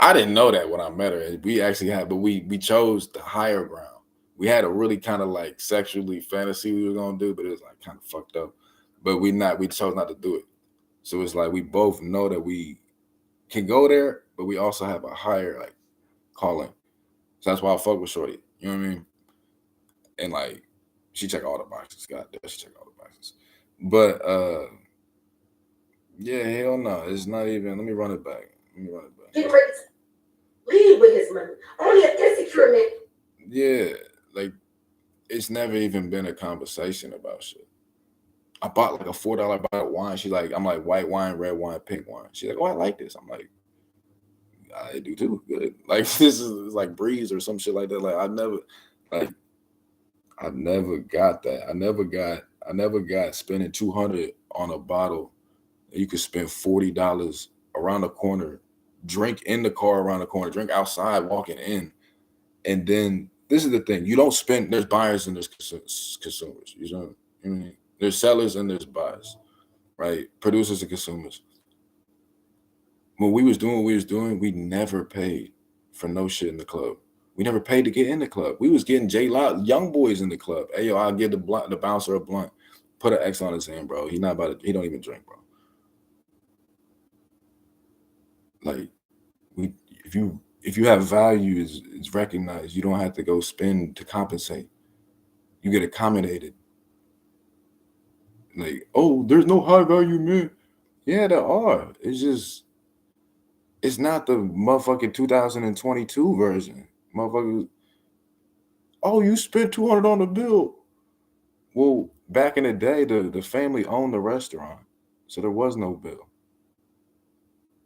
S1: I didn't know that when I met her. We actually had, but we chose the higher ground. We had a really kind of like sexually fantasy we were gonna do, but it was like kind of fucked up. But we chose not to do it. So it's like we both know that we can go there, but we also have a higher like calling. So that's why I fuck with Shorty. You know what I mean? And like she check all the boxes. God damn, she check all the boxes. But yeah, hell no. It's not even. Let me run it back.
S2: Getting ready to leave with his money. Only an insecure man.
S1: Yeah, like it's never even been a conversation about shit. I bought like a $4 bottle of wine. She's like, I'm like white wine, red wine, pink wine. She's like, oh, I like this. I'm like, I do too. Good. Like this is like breeze or some shit like that. Like like I never got that. I never got spending 200 on a bottle. You could spend $40 around the corner, drink in the car around the corner, drink outside walking in. And then this is the thing: you don't spend. There's buyers and there's consumers. You know, I mean, there's sellers and there's buyers, right? Producers and consumers. When we was doing what we was doing, we never paid for no shit in the club. We never paid to get in the club. We was getting J Loud, young boys in the club. Hey yo, I'll give the bouncer a blunt. Put an X on his hand, bro. He not about to. He don't even drink, bro. Like we, if you have value is recognized. You don't have to go spend to compensate. You get accommodated. Like, oh, there's no high value men. Yeah, there are. It's just it's not the motherfucking 2022 version. Motherfucker, oh, you spent 200 on the bill. Well, back in the day, the family owned the restaurant, so there was no bill.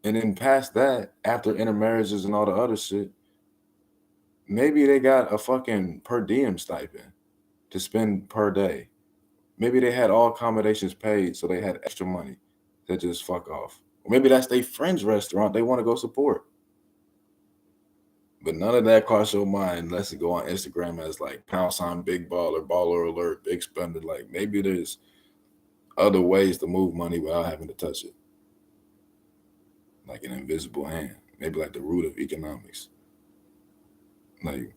S1: And then past that, after intermarriages and all the other shit, maybe they got a fucking per diem stipend to spend per day. Maybe they had all accommodations paid, so they had extra money to just fuck off. Or maybe that's their friend's restaurant they want to go support. But none of that cross your mind unless it go on Instagram as like pound sign big baller, baller alert, big spender. Like maybe there's other ways to move money without having to touch it. Like an invisible hand. Maybe like the root of economics. Like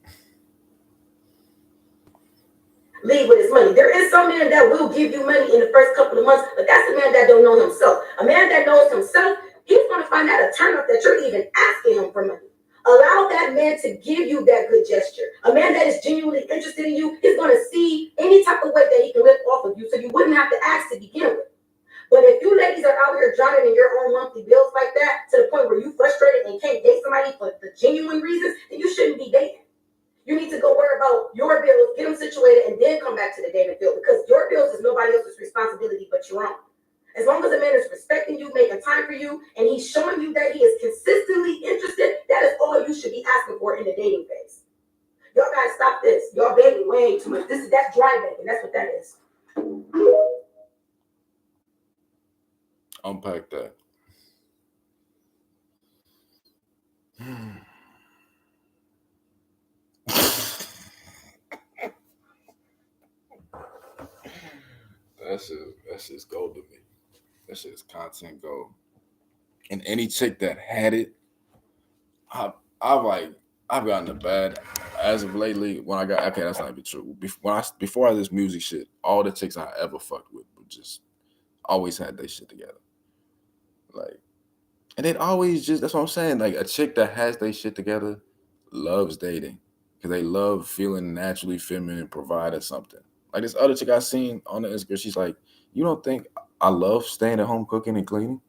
S2: Leave with his money. There is some man that will give you money in the first couple of months, but that's a man that don't know himself. A man that knows himself, he's going to find out a turn up that you're even asking him for money. Allow that man to give you that good gesture. A man that is genuinely interested in you is going to see any type of way that he can lift off of you, so you wouldn't have to ask to begin with. But if you ladies are out here drowning in your own monthly bills like that, to the point where you frustrated and can't date somebody for the genuine reasons, then you shouldn't be dating. You need to go worry about your bills, get them situated, and then come back to the dating field, because your bills is nobody else's responsibility but your own. As long as a man is respecting you, making time for you, and he's showing you that he is consistently interested, that is all you should be asking for in the dating phase. Y'all gotta stop this. Y'all begging way too much. That's dry begging. That's what that is.
S1: unpack that. That's just gold to me. That shit is content gold. And any chick that had it, I I've like I've gotten a bad as of lately. When I got okay, that's not even true. Before I this music shit, all the chicks I ever fucked with were just always had their shit together. Like, and it always just that's what I'm saying. Like a chick that has their shit together loves dating because they love feeling naturally feminine, providing something. Like this other chick I seen on the Instagram, she's like, "You don't think I love staying at home cooking and cleaning?"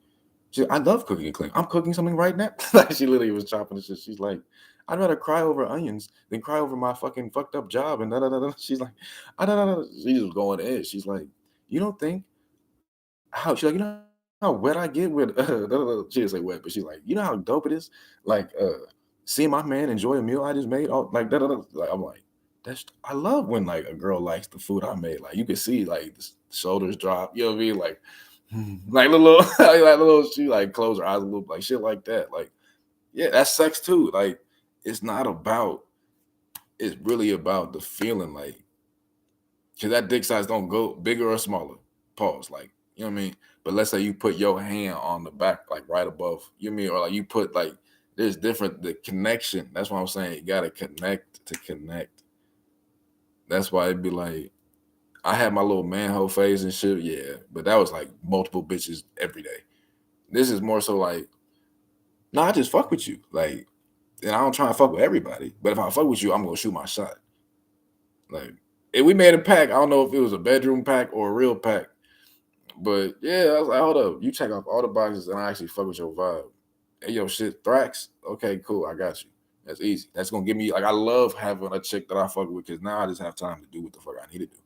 S1: I love cooking and cleaning. I'm cooking something right now. Like she literally was chopping the shit. She's like, I'd rather cry over onions than cry over my fucking fucked up job. And da da da da. She's like, I don't know. She's just going in. She's like, you don't think how? She's like, you know how much money I make? how wet I get with she didn't say wet, but she's like, you know how dope it is? Like seeing my man enjoy a meal I just made. All like like I'm like, that's I love when like a girl likes the food I made. Like you can see like the shoulders drop, you know what I mean? Like like little like little she like close her eyes a little like shit like that. Like, yeah, that's sex too. Like it's not about it's really about the feeling like because that dick size don't go bigger or smaller. Pause. Like, you know what I mean? But let's say you put your hand on the back, like right above, you know what I mean? Or like you put like there's different the connection. That's what I'm saying. You gotta connect to connect. That's why it'd be like I had my little manhole phase and shit, yeah. But that was like multiple bitches every day. This is more so like, no, I just fuck with you. Like, and I don't try to fuck with everybody. But if I fuck with you, I'm gonna shoot my shot. Like, if we made a pack, I don't know if it was a bedroom pack or a real pack. But yeah, I was like, hold up, you check off all the boxes and I actually fuck with your vibe. Hey, yo, shit, Thrax? Okay, cool, I got you. That's easy. That's gonna give me like I love having a chick that I fuck with because now I just have time to do what the fuck I need to do.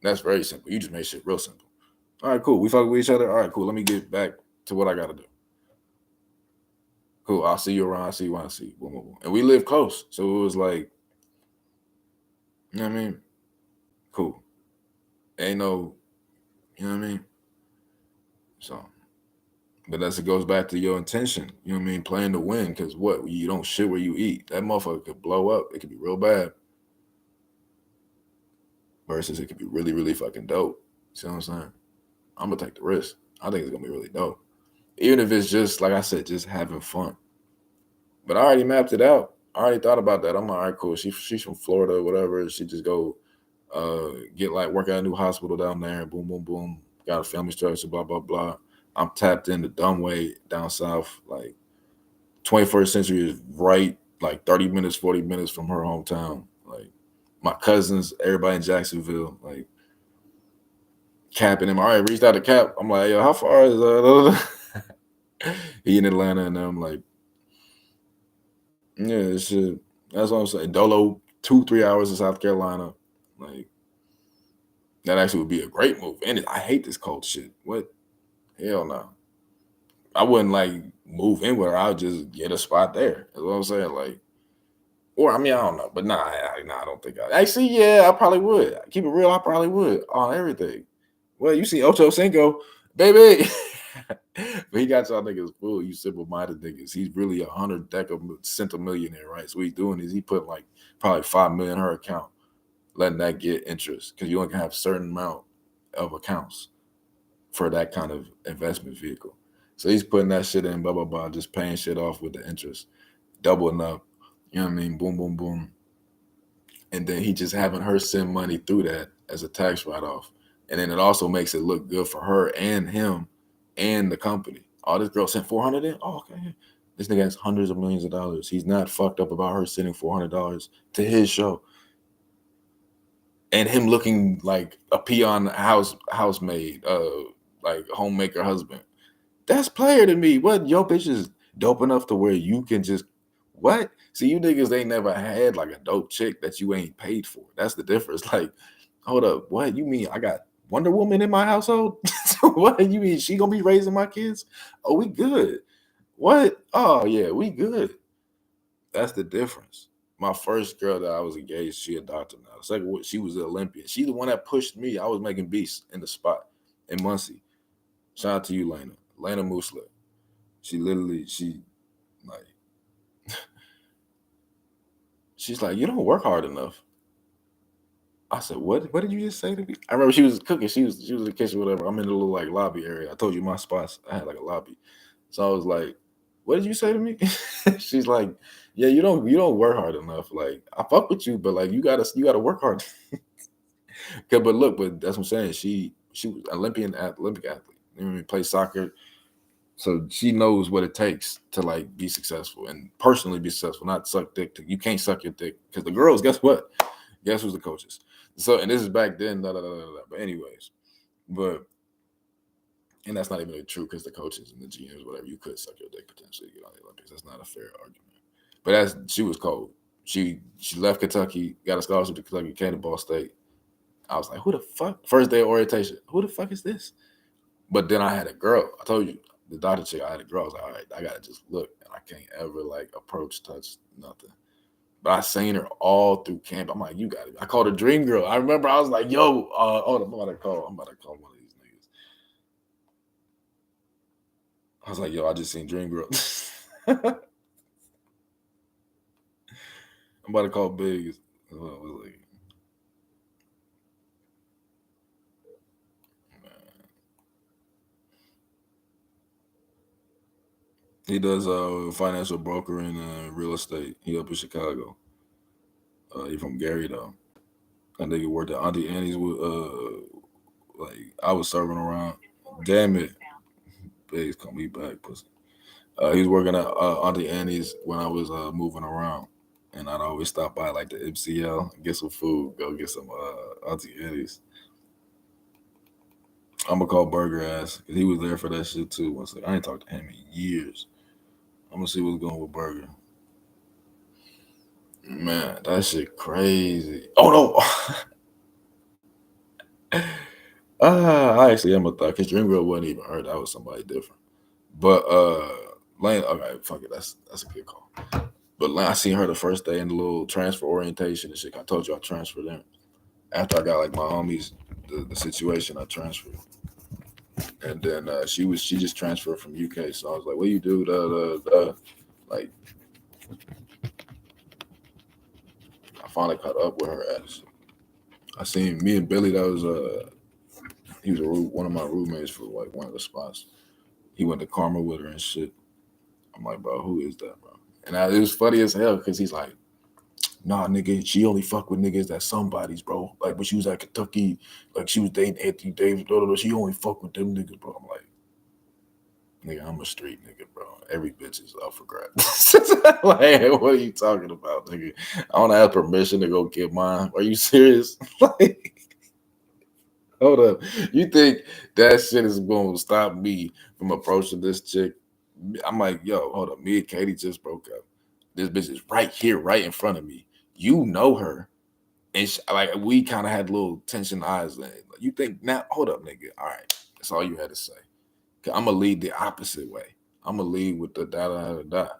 S1: That's very simple. You just made shit real simple. All right, cool. We fuck with each other. All right, cool. Let me get back to what I gotta do. Cool. I'll see you around. I see you when I see you. Boom, boom, boom. And we live close. So it was like, you know what I mean? Cool. Ain't no, you know what I mean? So but as it goes back to your intention, you know what I mean? Playing to win, because what? You don't shit where you eat. That motherfucker could blow up. It could be real bad. Versus it could be really, really fucking dope. See what I'm saying? I'm gonna take the risk. I think it's gonna be really dope. Even if it's just like I said, just having fun. But I already mapped it out. I already thought about that. I'm like, all right, cool. She's from Florida, or whatever. She just go get like work at a new hospital down there. Boom, boom, boom. Got a family structure. Blah, blah, blah. I'm tapped in the dumb way down south. Like 21st century is right like 30 minutes, 40 minutes from her hometown. Like my cousins, everybody in Jacksonville, like capping him. All right, reached out to Cap. I'm like, yo, how far is he in Atlanta? And I'm like, yeah, this shit. That's what I'm saying. Dolo, 2-3 hours in South Carolina. Like that actually would be a great move. And I hate this cold shit. What? Hell no. I wouldn't like move in with her. I would just get a spot there. That's what I'm saying. Like, or I mean, I don't know, but I don't think I actually. Yeah, I probably would. Keep it real, I probably would on everything. Well, you see Ocho Cinco, baby, but he got y'all niggas fool. You simple-minded niggas. He's really 100 millionaire, right? So what he's doing is he put like probably 5 million in her account, letting that get interest because you only can have a certain amount of accounts for that kind of investment vehicle. So he's putting that shit in, blah blah blah, just paying shit off with the interest, doubling up. You know what I mean? Boom, boom, boom. And then he just having her send money through that as a tax write-off. And then it also makes it look good for her and him and the company. Oh, this girl sent 400 in? Oh, okay. This nigga has hundreds of millions of dollars. He's not fucked up about her sending $400 to his show. And him looking like a peon housemaid, like homemaker husband. That's player to me. What your bitch is dope enough to where you can just what? See, you niggas ain't never had like a dope chick that you ain't paid for. That's the difference. Like, hold up, what you mean? I got Wonder Woman in my household? What you mean? She gonna be raising my kids? Oh, we good. What? Oh yeah, we good. That's the difference. My first girl that I was engaged, she a doctor now. The second one, she was an Olympian. She the one that pushed me. I was making beats in the spot in Muncie. Shout out to you, Lena Moosler. She like she's like, you don't work hard enough. I said, what did you just say to me? I remember she was cooking. She was in the kitchen, whatever. I'm in the little like lobby area. I told you my spots. I had like a lobby. So I was like, what did you say to me? She's like, yeah, you don't work hard enough. Like, I fuck with you, but like you gotta work hard. But look, but that's what I'm saying. She was Olympic athlete. You know what I mean? Play soccer. So she knows what it takes to like be successful and personally be successful, not suck dick. You can't suck your dick because the girls, guess what? Guess who's the coaches? So, and this is back then. But anyways, but and that's not even really true because the coaches and the GMs, whatever, you could suck your dick potentially to get on the Olympics. That's not a fair argument. But she was cold. She left Kentucky, got a scholarship to Kentucky, came to Ball State. I was like, who the fuck? First day of orientation. Who the fuck is this? But then I had a girl. I told you the doctor chick. I had a girl. I was like, all right, I gotta just look, and I can't ever like approach, touch, nothing. But I seen her all through camp. I'm like, you got it. I called her Dream Girl. I remember I was like, yo, hold on, I'm about to call one of these niggas. I was like, yo, I just seen Dream Girl. I'm about to call Big. I was like, he does financial broker in real estate. He up in Chicago. He from Gary though. I think he worked at Auntie Annie's with like I was serving around. Damn it. Biggs call me back, pussy. He was working at Auntie Annie's when I was moving around. And I'd always stop by like the MCL, get some food, go get some Auntie Annie's. I'm gonna call Burger ass because he was there for that shit too. Once I ain't talked to him in years. I'm gonna see what's going with Burger. Man, that shit crazy. Oh no. I actually am a thought because Dream Girl wasn't even her. That was somebody different. But Lane, okay, fuck it. That's a good call. But Lane, I seen her the first day in the little transfer orientation and shit. I told you I transferred in. After I got like my homies, the situation, I transferred. And then she just transferred from UK. So I was like, what do you do? Like I finally caught up with her ass. I seen me and Billy. That was he was one of my roommates for like one of the spots. He went to Karma with her and shit. I'm like, bro, who is that, bro? And it was funny as hell because he's like, nah, nigga, she only fuck with niggas that somebody's, bro. Like when she was at Kentucky, like she was dating Anthony Davis, blah, blah, blah, she only fuck with them niggas, bro. I'm like, nigga, I'm a street nigga, bro. Every bitch is up for grabs. Like, what are you talking about, nigga? I don't have permission to go get mine. Are you serious? Like, hold up. You think that shit is going to stop me from approaching this chick? I'm like, yo, hold up. Me and Katie just broke up. This bitch is right here, right in front of me. You know her. And like, we kind of had little tension eyes. You think, now, hold up, nigga. All right. That's all you had to say. I'm going to lead the opposite way. I'm going to lead with the da-da-da-da.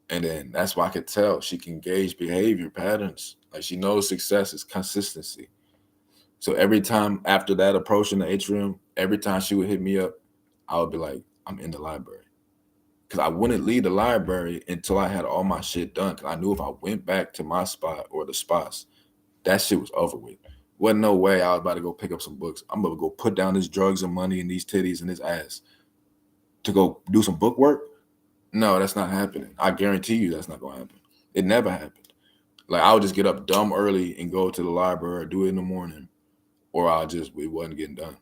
S1: And then that's why I could tell she can gauge behavior patterns. Like she knows success is consistency. So every time after that approach in the atrium, every time she would hit me up, I would be like, I'm in the library. Because I wouldn't leave the library until I had all my shit done. Because I knew if I went back to my spot or the spots, that shit was over with. Wasn't no way I was about to go pick up some books. I'm going to go put down this drugs and money and these titties and this ass to go do some book work. No, that's not happening. I guarantee you that's not going to happen. It never happened. Like I would just get up dumb early and go to the library or do it in the morning. Or it wasn't getting done.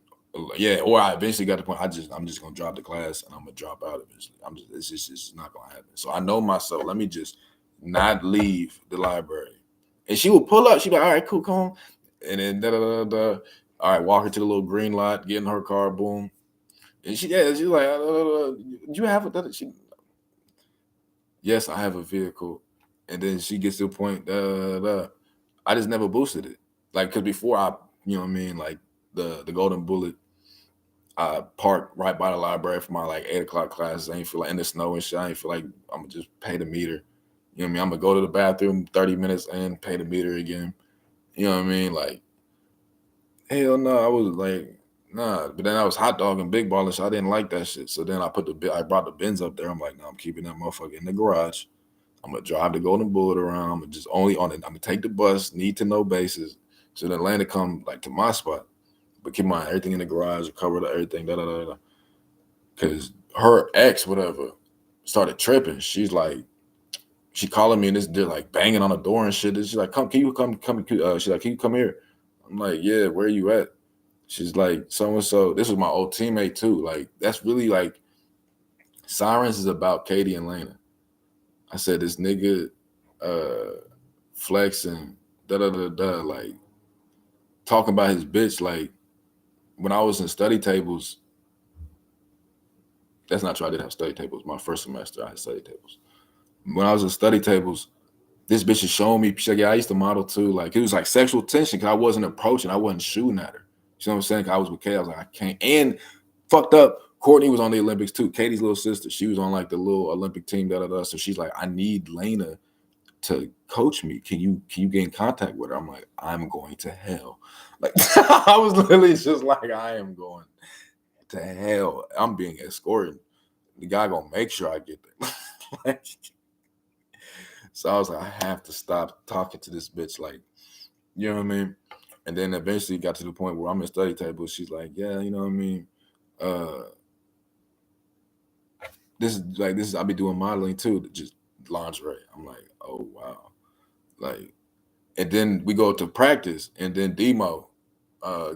S1: Yeah, or I eventually got to the point I'm just gonna drop the class and I'm gonna drop out eventually. It's just not gonna happen. So I know myself. Let me just not leave the library. And she would pull up. She'd be like, all right, cool, come on. And then all right, walk her to the little green lot, get in her car, boom. And she's like, you have a she yes, I have a vehicle. And then she gets to the point, I just never boosted it. Like, cause before you know what I mean, like the Golden Bullet, I parked right by the library for my like 8 o'clock classes. I ain't feel like in the snow and shit. I ain't feel like I'm gonna just pay the meter. You know what I mean? I'm gonna go to the bathroom 30 minutes and pay the meter again. You know what I mean? Like, hell no, I was like, nah. But then I was hot dog and big balling, so I didn't like that shit. So then I brought the bins up there. I'm like, no, I'm keeping that motherfucker in the garage. I'm gonna drive the Golden Bullet around. I'm just only on it. I'm gonna take the bus, need to know basis. So then Atlanta come like to my spot. But keep in mind, everything in the garage, covered everything, da da da da. Because her ex, whatever, started tripping. She's like, she calling me and they're like banging on the door and shit. She's like, can you come? She's like, can you come here? I'm like, yeah, where are you at? She's like, so and so. This was my old teammate too. Like, that's really like, Sirens is about Katie and Lena. I said, this nigga flexing, da da da da, like talking about his bitch. Like when I was in study tables, that's not true. I didn't have study tables. My first semester, I had study tables. When I was in study tables, this bitch is showing me. She's like, yeah, I used to model too. Like it was like sexual tension because I wasn't approaching, I wasn't shooting at her. You know what I'm saying? I was with Kay. I was like, I can't. And Fucked up. Courtney was on the Olympics too. Katie's little sister. She was on like the little Olympic team. So she's like, I need Lena to coach me. Can you get in contact with her? I'm like, I'm going to hell. Like I was literally just like, I am going to hell. I'm being escorted. The guy gonna make sure I get there. Like, so I was like, I have to stop talking to this bitch. Like, you know what I mean? And then eventually got to the point where I'm in study table. She's like, yeah, you know what I mean? This is I'll be doing modeling too, just lingerie. I'm like, oh wow. Like, and then we go to practice, and then Demo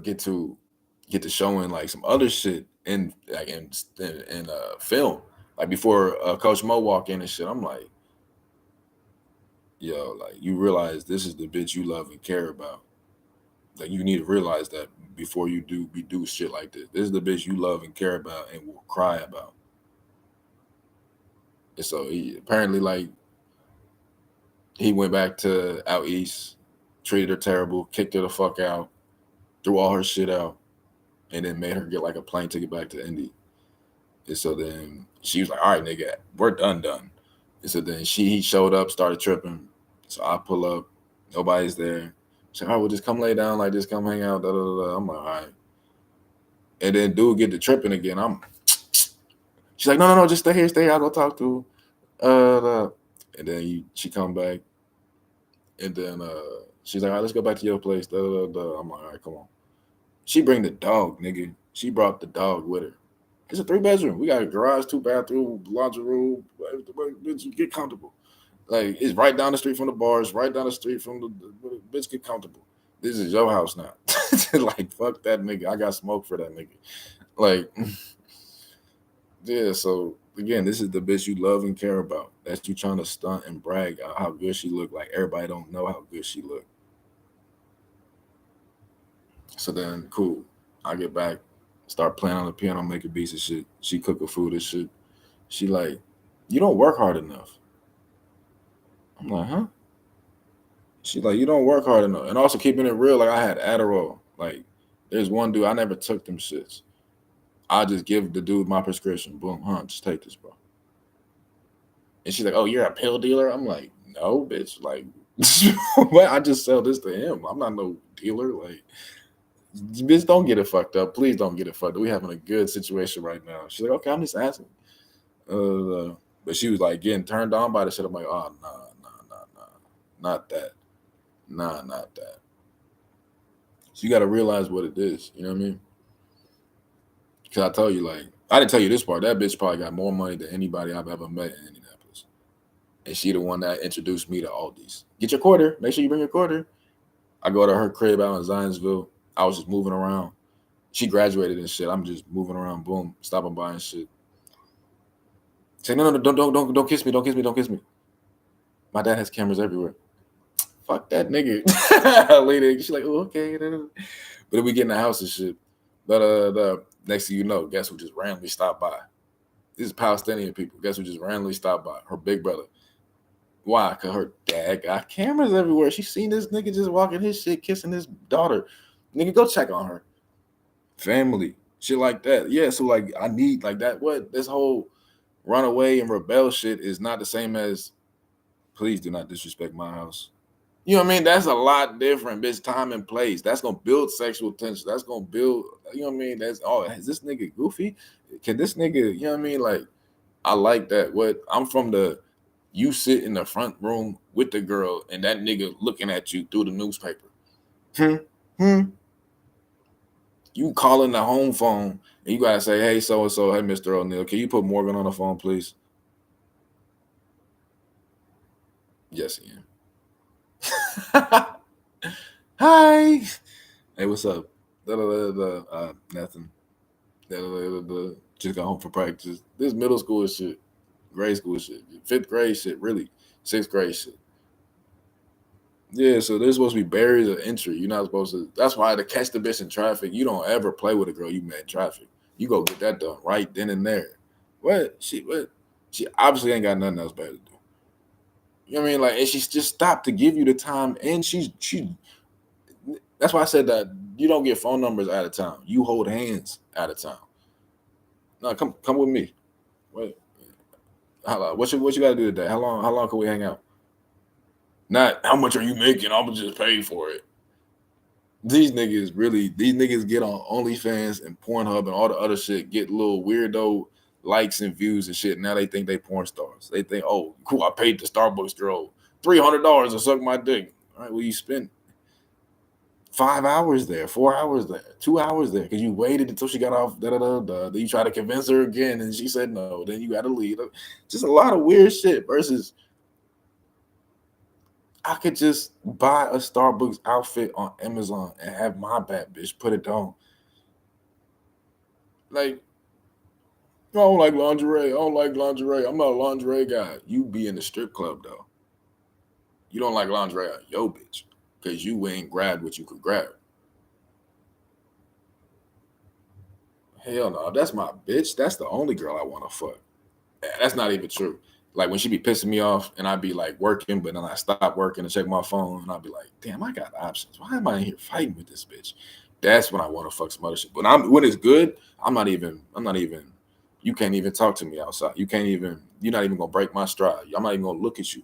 S1: get to showing like some other shit in like in film. Like before Coach Mo walk in and shit, I'm like, yo, like you realize this is the bitch you love and care about. Like you need to realize that before you do shit like this. This is the bitch you love and care about and will cry about. And so he apparently like he went back to out east, treated her terrible, kicked her the fuck out, threw all her shit out, and then made her get like a plane ticket back to Indy. And so then she was like, all right, nigga, we're done. And so then he showed up, started tripping. So I pull up, nobody's there. She's like, all right, well, just come lay down like this, come hang out. Da, da, da, da. I'm like, all right. And then dude get to tripping again. She's like, no, just stay here. I'll go talk to her. And then she come back. And then she's like, all right, let's go back to your place. Da, da, da. I'm like, all right, come on. She bring the dog, nigga. She brought the dog with her. It's a 3-bedroom. We got a garage, 2 bathroom, laundry room. Bitch, get comfortable. Like it's right down the street from the bars, right down the street from the bitch. Get comfortable. This is your house now. Like fuck that nigga. I got smoke for that nigga. Like yeah. So again, this is the bitch you love and care about. That's you trying to stunt and brag on how good she look. Like everybody don't know how good she look. So then cool. I get back, start playing on the piano, making beats and shit. She cook her food and shit. She like, you don't work hard enough. I'm like, huh? She like, you don't work hard enough. And also keeping it real, like I had Adderall. Like, there's one dude, I never took them shits. I just give the dude my prescription. Boom, just take this, bro. And she's like, oh, you're a pill dealer? I'm like, no, bitch. Like, I just sell this to him. I'm not no dealer. Like, bitch, don't get it fucked up. Please don't get it fucked up. We having a good situation right now. She's like, okay, I'm just asking. But she was like getting turned on by the shit. I'm like, oh, nah. Not that. Nah, not that. So you got to realize what it is. You know what I mean? Because I tell you, like, I didn't tell you this part. That bitch probably got more money than anybody I've ever met in Indianapolis. And she the one that introduced me to Aldi's. Get your quarter. Make sure you bring your quarter. I go to her crib out in Zionsville. I was just moving around. She graduated and shit. I'm just moving around. Boom. Stopping by and shit. Say, no, don't kiss me. Don't kiss me. My dad has cameras everywhere. Fuck that nigga. Later, she's like, oh, okay. But then we get in the house and shit. But the next thing you know, guess who just randomly stopped by? This is Palestinian people. Guess who just randomly stopped by? Her big brother. Why? Because her dad got cameras everywhere. She seen this nigga just walking his shit, kissing his daughter. Nigga, go check on her. Family. Shit like that. Yeah, so like I need like that. What? This whole runaway and rebel shit is not the same as please do not disrespect my house. You know what I mean? That's a lot different, bitch. Time and place. That's gonna build sexual tension. That's gonna build, you know what I mean? That's is this nigga goofy? Can this nigga, you know what I mean? Like, I like that. What I'm from you sit in the front room with the girl and that nigga looking at you through the newspaper. You calling the home phone and you gotta say, hey, so and so, hey, Mr. O'Neill, can you put Morgan on the phone, please? Yes, Ian. Hi. Hey, what's up? Nothing. Just got home from practice. This middle school shit, grade school shit, 5th grade shit, really, 6th grade shit. Yeah, so there's supposed to be barriers of entry. You're not supposed to. That's why to catch the bitch in traffic, you don't ever play with a girl you met in traffic. You go get that done right then and there. What? She obviously ain't got nothing else better to do. You know what I mean? Like, and she's just stopped to give you the time, and she. That's why I said that you don't get phone numbers out of town. You hold hands out of town. No, come with me. Wait, what you got to do today? How long can we hang out? Not how much are you making? I'm gonna just pay for it. These niggas get on OnlyFans and Pornhub and all the other shit, get little weirdo likes and views and shit. Now they think they porn stars. They think, oh, cool, I paid the Starbucks girl $300 to suck my dick. All right, well, you spent 5 hours there, 4 hours there, 2 hours there, because you waited until she got off. Da da da da. Then you try to convince her again, and she said no. Then you got to leave. Just a lot of weird shit. Versus, I could just buy a Starbucks outfit on Amazon and have my bad bitch put it on. Like, I don't like lingerie. I don't like lingerie. I'm not a lingerie guy. You be in the strip club though. You don't like lingerie on yo bitch because you ain't grabbed what you could grab. Hell no, if that's my bitch. That's the only girl I want to fuck. That's not even true. Like when she be pissing me off and I'd be like working, but then I stop working and check my phone and I'd be like, damn, I got options. Why am I in here fighting with this bitch? That's when I want to fuck some other shit. But when it's good, I'm not even, you can't even talk to me outside. You're not even gonna break my stride. I'm not even gonna look at you.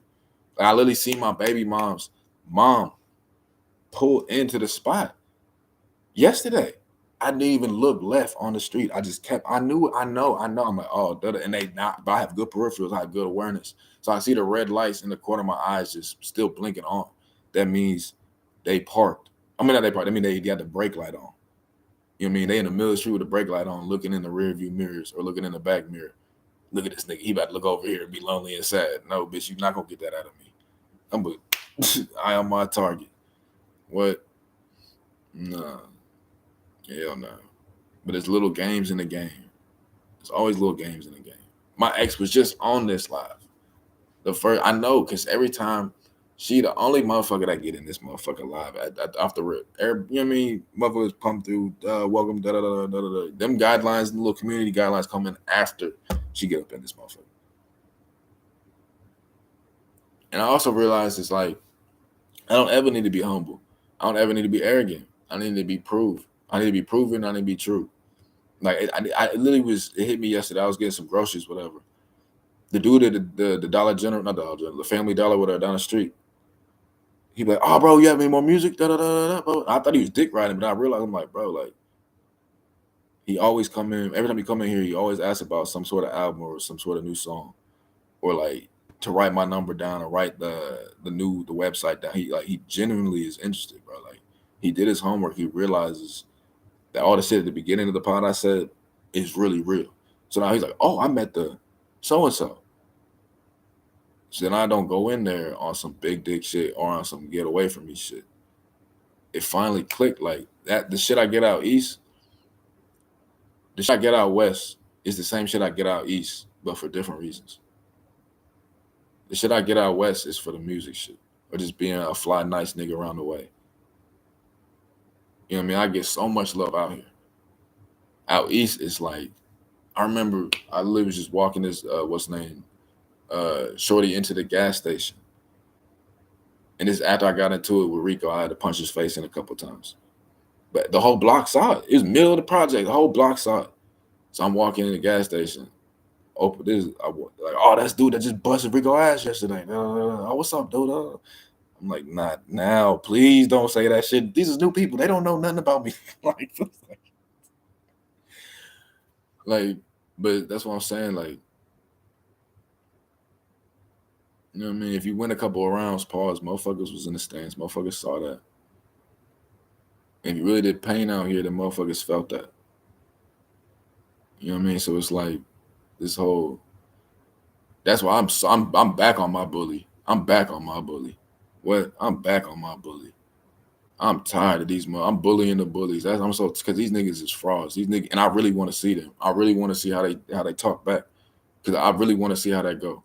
S1: Like I literally see my baby mom's mom pull into the spot yesterday. I didn't even look left on the street. I just kept. I know. I'm like, oh, and they not. But I have good peripherals. I have good awareness. So I see the red lights in the corner of my eyes just still blinking on. That means they parked. I mean, not they parked. I mean, they got the brake light on. You know what I mean? They in the middle of the street with the brake light on, looking in the rear view mirrors or looking in the back mirror. Look at this nigga. He about to look over here and be lonely and sad. No, bitch, you're not gonna get that out of me. I am my target. What? Nah. Hell no. But there's little games in the game. There's always little games in the game. My ex was just on this live. The first, I know, because every time she the only motherfucker that get in this motherfucker live off the rip. You know what I mean? Motherfuckers pump through, welcome, da da da da da. Them guidelines, the little community guidelines come in after she get up in this motherfucker. And I also realized it's like, I don't ever need to be humble. I don't ever need to be arrogant. I need to be proved. I need to be proven. I need to be true. Like I literally it hit me yesterday. I was getting some groceries, whatever. The dude at the Dollar General, not Dollar General, the Family Dollar, whatever, down the street. He be like, oh, bro, you have any more music? Da, da, da, da. I thought he was dick riding, but I realized I'm like, bro, like he always come in. Every time he come in here, he always asks about some sort of album or some sort of new song, or like to write my number down or write the website down. He genuinely is interested, bro. Like he did his homework. He realizes that all the shit at the beginning of the pod I said is really real. So now he's like, oh, I met the so-and-so. So then I don't go in there on some big dick shit or on some get away from me shit. It finally clicked like that. The shit I get out east, the shit I get out west is the same shit I get out east, but for different reasons. The shit I get out west is for the music shit or just being a fly, nice nigga around the way. You know what I mean? I get so much love out here. Out east, it's like, I remember I literally was just walking this, shorty into the gas station. And this after I got into it with Rico, I had to punch his face in a couple times. But the whole block saw it. It was middle of the project. The whole block saw it. So I'm walking in the gas station. Open this, like, oh, that's dude that just busted Rico ass yesterday. Oh, what's up, dude? I'm like, not now. Please don't say that shit. These is new people. They don't know nothing about me. like, but that's what I'm saying. Like, you know what I mean? If you win a couple of rounds, pause, motherfuckers was in the stands. Motherfuckers saw that. And if you really did pain out here, the motherfuckers felt that. You know what I mean? So it's like this whole. That's why I'm back on my bully. I'm back on my bully. What? I'm back on my bully. I'm tired of these. I'm bullying the bullies. I'm so because these niggas is frauds. These niggas, and I really want to see them. I really want to see how they talk back because I really want to see how that go.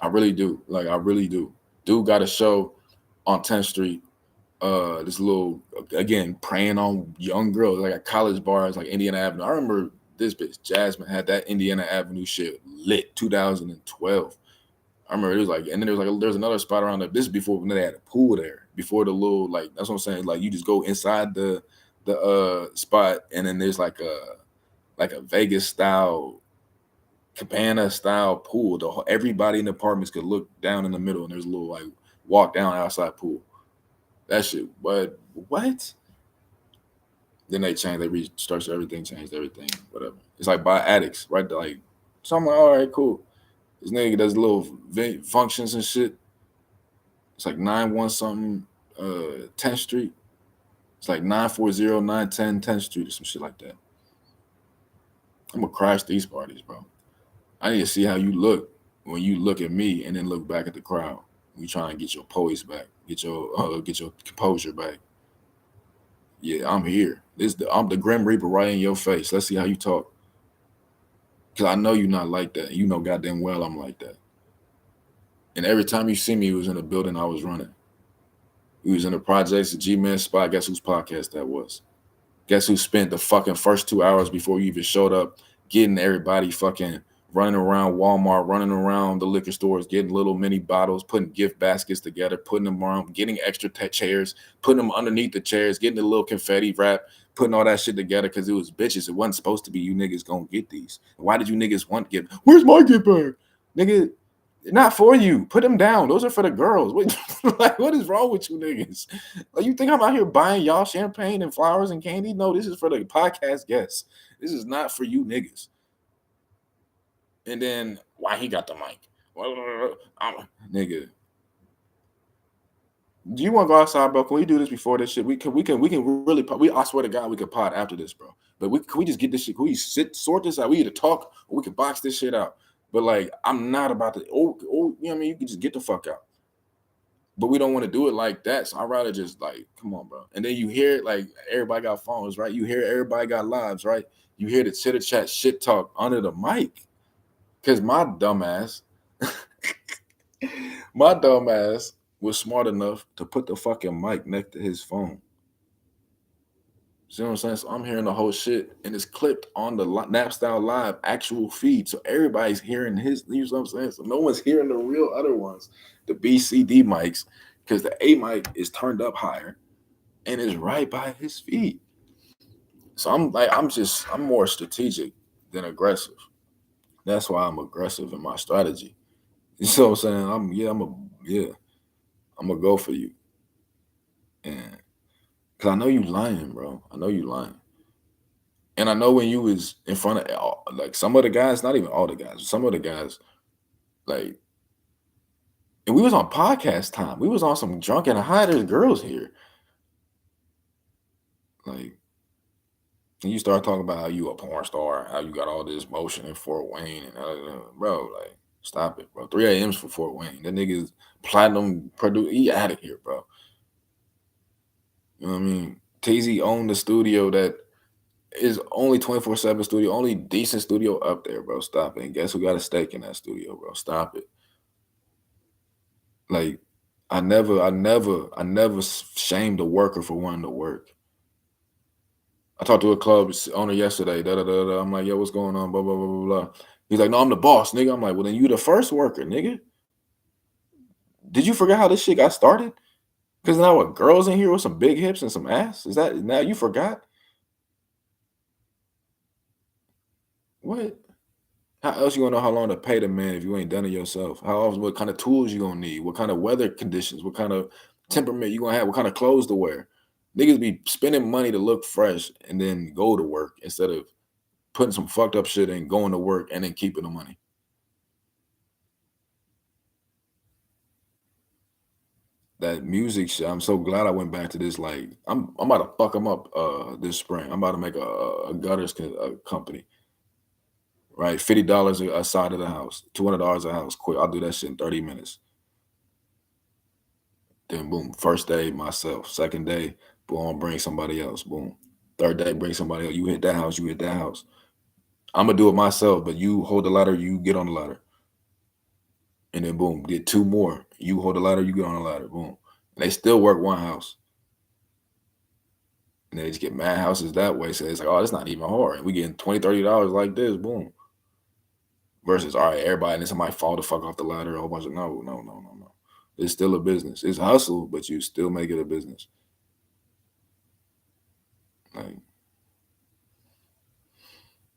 S1: I really do. Like I really do. Dude got a show on 10th Street. This little again preying on young girls like at college bars like Indiana Avenue. I remember this bitch Jasmine had that Indiana Avenue shit lit 2012. I remember it was like, and then there's another spot around there. This is before when they had a pool there. Before the little like that's what I'm saying. Like you just go inside the spot and then there's like like a Vegas style, cabana style pool. Everybody in the apartments could look down in the middle, and there's a little like walk down outside pool. That shit. But what? Then they changed. They restructured everything, changed everything, whatever. It's like by addicts, right? Like, so I'm like, all right, cool. This nigga does little functions and shit. It's like 9-1 something, 10th Street. It's like 940, 910, 10th Street or some shit like that. I'm gonna crash these parties, bro. I need to see how you look when you look at me and then look back at the crowd. We trying to get your poise back, get your composure back. Yeah, I'm here. I'm the Grim Reaper right in your face. Let's see how you talk. Cause I know you're not like that. You know goddamn well I'm like that. And every time you see me, it was in a building I was running. We was in the projects, the G-Man spot. Guess whose podcast that was? Guess who spent the fucking first 2 hours before you even showed up getting everybody fucking running around Walmart, running around the liquor stores, getting little mini bottles, putting gift baskets together, putting them around, getting extra chairs, putting them underneath the chairs, getting the little confetti wrap, putting all that shit together because it was bitches. It wasn't supposed to be you niggas gonna get these. Why did you niggas want gift? Where's my gift bag? Nigga, not for you. Put them down. Those are for the girls. Like, what is wrong with you niggas? Like, you think I'm out here buying y'all champagne and flowers and candy? No, this is for the podcast guests. This is not for you niggas. And then why he got the mic? Nigga, do you want to go outside, bro? Can we do this before this shit? We can really. I swear to God, we could pod after this, bro. But can we just get this shit? Can we sort this out? We either talk or we can box this shit out. But like, I'm not about to. You know what I mean? You can just get the fuck out. But we don't want to do it like that. So I'd rather just like, come on, bro. And then you hear it like everybody got phones, right? You hear everybody got lives, right? You hear the chitter chat shit talk under the mic. Cause my dumbass was smart enough to put the fucking mic next to his phone. See what I'm saying? So I'm hearing the whole shit, and it's clipped on the Napstyle Live actual feed, so everybody's hearing his. You know what I'm saying? So no one's hearing the real other ones, the BCD mics, because the A mic is turned up higher, and is right by his feet. So I'm more strategic than aggressive. That's why I'm aggressive in my strategy. You know what I'm saying? I'm gonna go for you, and because I know you lying, bro. I know you lying. And I know when you was in front of like some of the guys, not even all the guys, some of the guys, like, and we was on podcast time. We was on some drunk and high. There's girls here. Like, and you start talking about how you a porn star, how you got all this motion in Fort Wayne, and bro, like, stop it, bro. 3 a.m.'s for Fort Wayne. That nigga's platinum produce. He out of here, bro. You know what I mean? TZ owned the studio that is only 24/7 studio, only decent studio up there, bro. Stop it. And guess who got a stake in that studio, bro? Stop it. Like, I never shamed a worker for wanting to work. I talked to a club owner yesterday. Da, da, da, da. I'm like, yo, what's going on? Blah, blah, blah, blah, blah. He's like, no, I'm the boss, nigga. I'm like, well, then you the first worker, nigga. Did you forget how this shit got started? Because now what, girls in here with some big hips and some ass? Is that now you forgot? What? How else you gonna know how long to pay the man if you ain't done it yourself? How often? What kind of tools you gonna need? What kind of weather conditions? What kind of temperament you gonna have? What kind of clothes to wear? Niggas be spending money to look fresh and then go to work instead of putting some fucked up shit in, going to work, and then keeping the money. That music shit, I'm so glad I went back to this. Like, I'm about to fuck them up this spring. I'm about to make a gutters company. Right, $50 a side of the house, $200 a house. Quick, I'll do that shit in 30 minutes. Then boom, first day myself. Second day, boom, I'll bring somebody else. Boom. Third day, bring somebody else. You hit that house, you hit that house. I'm gonna do it myself, but you hold the ladder, you get on the ladder. And then boom, get two more. You hold the ladder, you get on the ladder. Boom. And they still work one house. And they just get mad houses that way. So it's like, oh, it's not even hard. We getting $20, $30 like this, boom. Versus, all right, everybody, and then somebody fall the fuck off the ladder, a whole bunch of no. It's still a business. It's hustle, but you still make it a business. Like,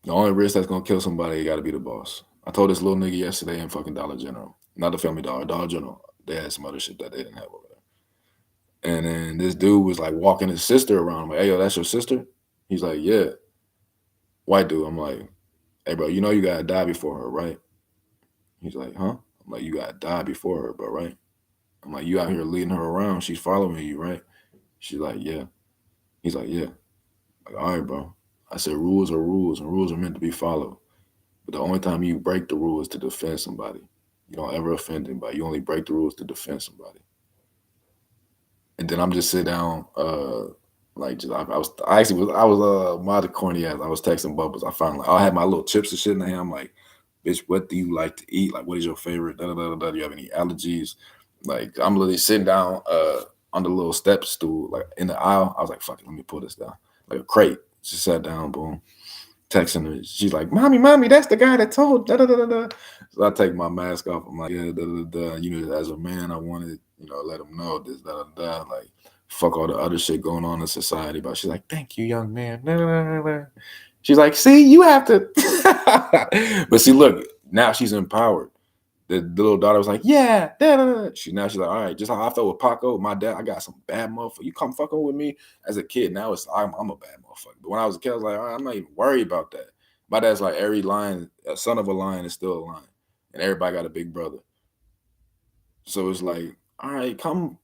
S1: The only risk that's gonna kill somebody, you gotta be the boss. I told this little nigga yesterday in fucking Dollar General, not the Family Dollar, Dollar General. They had some other shit that they didn't have over there. And then this dude was like walking his sister around. I'm like, hey yo, that's your sister? He's like, yeah. White dude. I'm like, hey bro, you know you gotta die before her, right? He's like, huh? I'm like, you gotta die before her, bro, right? I'm like, you out here leading her around. She's following you, right? She's like, yeah. He's like, yeah. Like, all right, bro. I said, rules are rules, and rules are meant to be followed. But the only time you break the rules is to defend somebody. You don't ever offend anybody. You only break the rules to defend somebody. And then I'm just sit down, like just I actually was I was my corny ass. I was texting Bubbles. I finally I had my little chips and shit in the hand. I'm like, bitch, what do you like to eat? Like, what is your favorite? Da, da, da, da. Do you have any allergies? Like, I'm literally sitting down on the little step stool, like in the aisle. I was like, fuck it, let me pull this down. Like a crate. Just sat down, boom. Texting her. She's like, mommy, that's the guy that told da da da da da. So I take my mask off. I'm like, yeah, da da da. You know, as a man, I wanted, let him know this, da da da. Like, fuck all the other shit going on in society. But she's like, thank you, young man. Da, da, da, da. She's like, see, you have to. But see, look, now she's empowered. The little daughter was like, yeah, da, da, da. She's like, all right, just how I felt with Paco, my dad, I got some bad motherfucker. You come fucking with me as a kid. Now I'm a bad motherfucker. But when I was a kid, I was like, all right, I'm not even worried about that. My dad's like, every lion, a son of a lion is still a lion, and everybody got a big brother. So it's like, all right, come,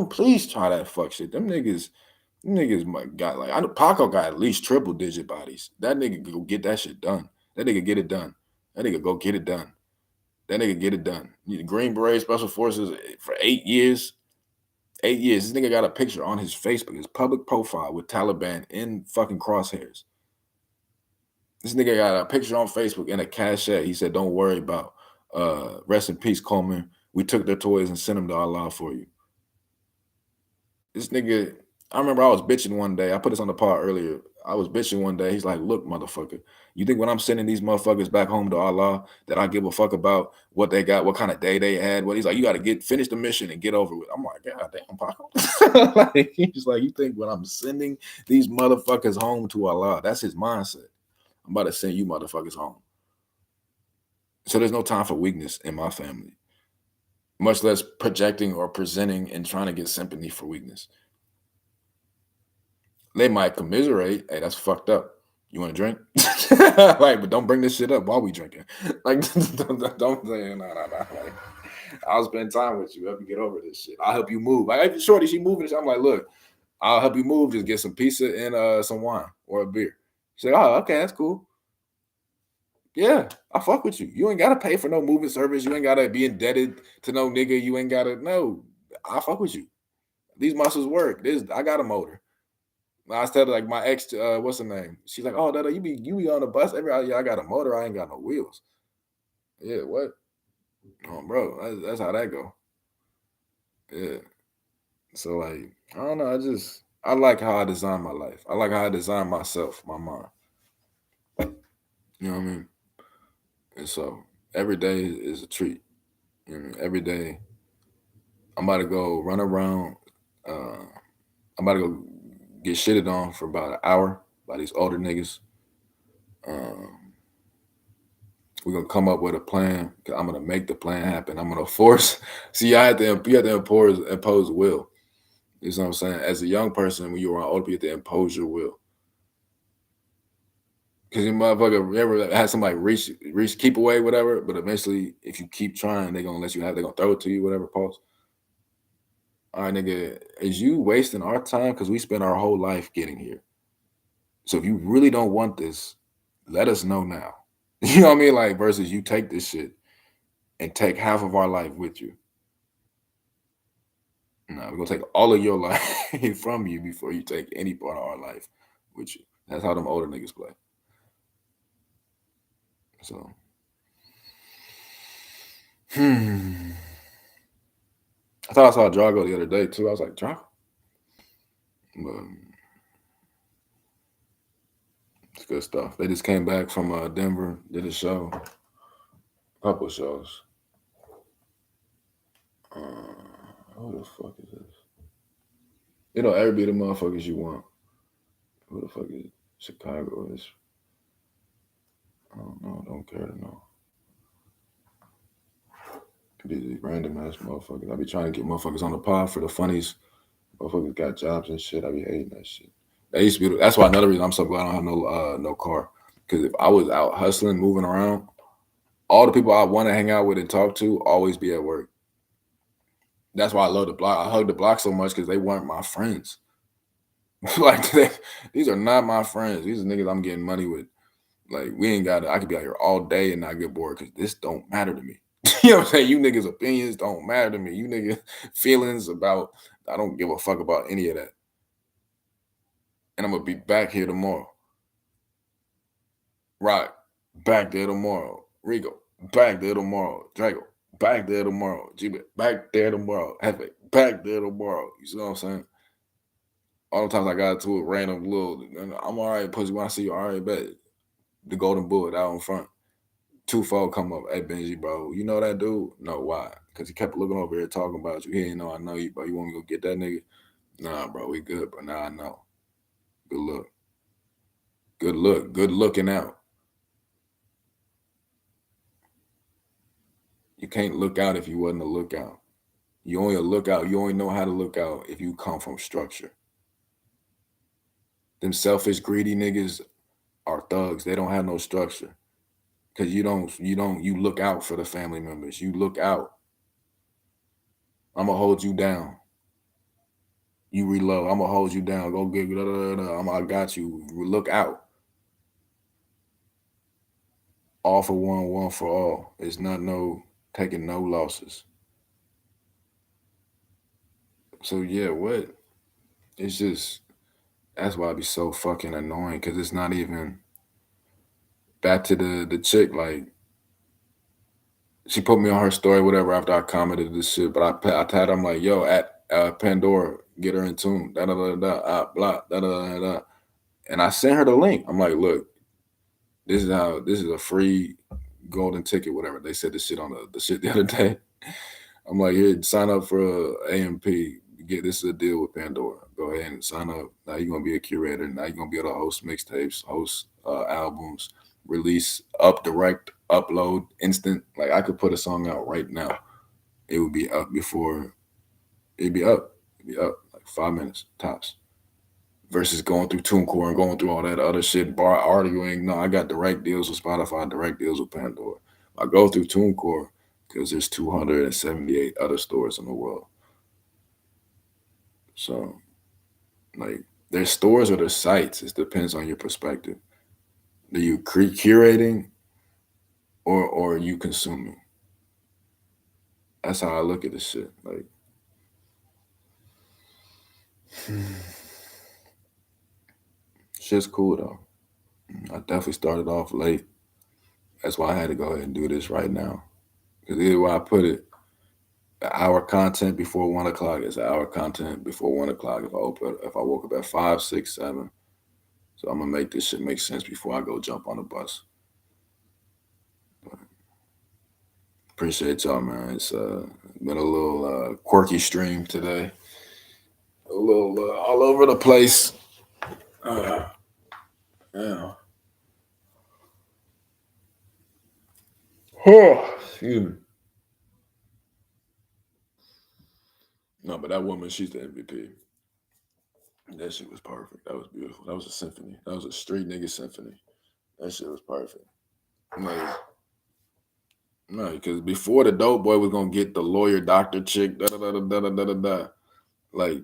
S1: please try that fuck shit. Them niggas might got like I know Paco got at least triple digit bodies. That nigga go get that shit done. That nigga get it done. That nigga go get it done. That nigga get it done. Green Beret Special Forces for 8 years. 8 years. This nigga got a picture on his Facebook, his public profile with Taliban in fucking crosshairs. This nigga got a picture on Facebook in a cachet. He said, "Don't worry about rest in peace, Coleman. We took their toys and sent them to Allah for you." This nigga, I remember I was bitching one day. I put this on the pod earlier. I was bitching one day. He's like, look, motherfucker, you think when I'm sending these motherfuckers back home to Allah that I give a fuck about what they got, what kind of day they had? What he's like, you got to finish the mission and get over with. I'm like, God damn, Paco. Like, he's like, you think when I'm sending these motherfuckers home to Allah, that's his mindset. I'm about to send you motherfuckers home. So there's no time for weakness in my family, much less projecting or presenting and trying to get sympathy for weakness. They might commiserate. Hey, that's fucked up. You want to drink? Like, but don't bring this shit up while we drinking. Like, don't say no. Like, I'll spend time with you. Help you get over this shit. I'll help you move. Like, if shorty, she moving. I'm like, look, I'll help you move. Just get some pizza and some wine or a beer. She's like, oh, okay, that's cool. Yeah, I fuck with you. You ain't gotta pay for no moving service. You ain't gotta be indebted to no nigga. You ain't gotta no. I fuck with you. These muscles work. I got a motor. I was telling like my ex, what's her name? She's like, "Oh, Dada, you be on the bus every yeah, I got a motor, I ain't got no wheels." Yeah, what? Oh, bro, that's how that go. Yeah. So like, I don't know. I like how I design my life. I like how I design myself, my mind. You know what I mean? And so every day is a treat. You know what I mean? Every day I'm about to go run around. Uh, I'm about to go get shitted on for about an hour by these older niggas. Um, We're gonna come up with a plan. I'm gonna make the plan happen. I'm gonna force. See, you have to impose will. You know what I'm saying? As a young person, when you're around older people, you have to impose your will. Because you motherfucker ever had somebody reach, keep away, whatever. But eventually, if you keep trying, they're gonna let you have. They're gonna throw it to you, whatever. Pause. All right, nigga, is you wasting our time? Because we spent our whole life getting here. So if you really don't want this, let us know now. You know what I mean? Like versus you take this shit and take half of our life with you. No, we're gonna take all of your life from you before you take any part of our life with you. That's how them older niggas play. So, I thought I saw Drago the other day too. I was like, Drago, but it's good stuff. They just came back from Denver, did a show, a couple shows. Who the fuck is this? You know, every bit of motherfuckers you want. Who the fuck is Chicago? Is I don't know. Don't care to know. These random ass motherfuckers. I be trying to get motherfuckers on the pod for the funnies. Motherfuckers got jobs and shit. I be hating that shit. That used to be. That's why another reason I'm so glad I don't have no car. Because if I was out hustling, moving around, all the people I want to hang out with and talk to always be at work. That's why I love the block. I hug the block so much because they weren't my friends. Like these are not my friends. These are niggas I'm getting money with. Like we ain't got. I could be out here all day and not get bored because this don't matter to me. You know what I'm saying? You niggas' opinions don't matter to me. You niggas' feelings about. I don't give a fuck about any of that. And I'm gonna be back here tomorrow. Rock, back there tomorrow. Rigo, back there tomorrow. Drago, back there tomorrow. G, back there tomorrow. Hefe, back there tomorrow. You see what I'm saying? All the times I got to a random little, I'm all right, pussy. When I see you, all right, bet. The golden bullet out in front. Twofold come up. Hey, Benji, bro, you know that dude? No, why? Because he kept looking over here talking about you. He didn't know I know you, bro. You want me to go get that nigga? Nah, bro, we good, but now I know. Good look. Good look. Good looking out. You can't look out if you wasn't a lookout. You only a lookout. You only know how to look out if you come from structure. Them selfish, greedy niggas are thugs. They don't have no structure. Cause you look out for the family members. You look out. I'ma hold you down. You reload. I'ma hold you down. Go get I got you. Look out. All for one for all. It's not no taking no losses. So yeah, what? It's just that's why I be so fucking annoying. Cause it's not even back to the chick. Like she put me on her story, whatever, after I commented this shit. But I tagged her, I'm like, yo, at Pandora, get her in tune. Da da da da, blah, da da da da. And I sent her the link. I'm like, look, this is a free golden ticket, whatever. They said this shit on the shit the other day. I'm like, here, sign up for AMP. Get this is a deal with Pandora. Go ahead and sign up. Now you're gonna be a curator. Now you're gonna be able to host mixtapes, host albums, release up direct, upload, instant. Like I could put a song out right now. It would be up before it'd be up. It'd be up like 5 minutes tops. Versus going through TuneCore and going through all that other shit, bar arguing. No, I got direct deals with Spotify, direct deals with Pandora. I go through TuneCore because there's 278 other stores in the world. So, like, there's stores or there's sites. It depends on your perspective. Are you curating or are you consuming? That's how I look at this shit. Like, shit's cool though. I definitely started off late. That's why I had to go ahead and do this right now. Because either way I put it, an hour content before 1 o'clock is an hour content before 1 o'clock. If I woke up at 5, 6, 7, so I'm gonna make this shit make sense before I go jump on the bus. But appreciate y'all, man. It's been a little quirky stream today, a little all over the place. Uh, yeah. Excuse me. No, but that woman, she's the MVP. That shit was perfect. That was beautiful. That was a symphony. That was a street nigga symphony. That shit was perfect. Like, no, because before the dope boy was gonna get the lawyer doctor chick, da da da da da da da da. Like,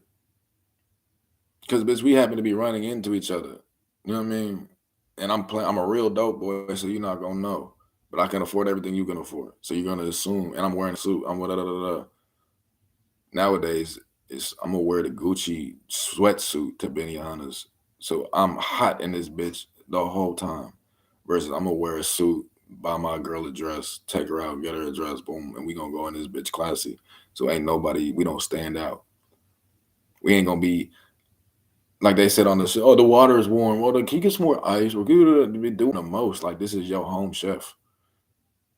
S1: because bitch, we happen to be running into each other. You know what I mean? And I'm playing. I'm a real dope boy, so you're not gonna know. But I can afford everything you can afford. So you're gonna assume. And I'm wearing a suit. I'm da da da da. Nowadays, I'm gonna wear the Gucci sweatsuit to Benihana's. So I'm hot in this bitch the whole time. Versus I'm gonna wear a suit, buy my girl a dress, take her out, get her a dress, boom, and we gonna go in this bitch classy. So ain't nobody, we don't stand out. We ain't gonna be like they said on the show, oh, the water is warm. Well, can you get some more ice? We're be doing the most. Like this is your home chef.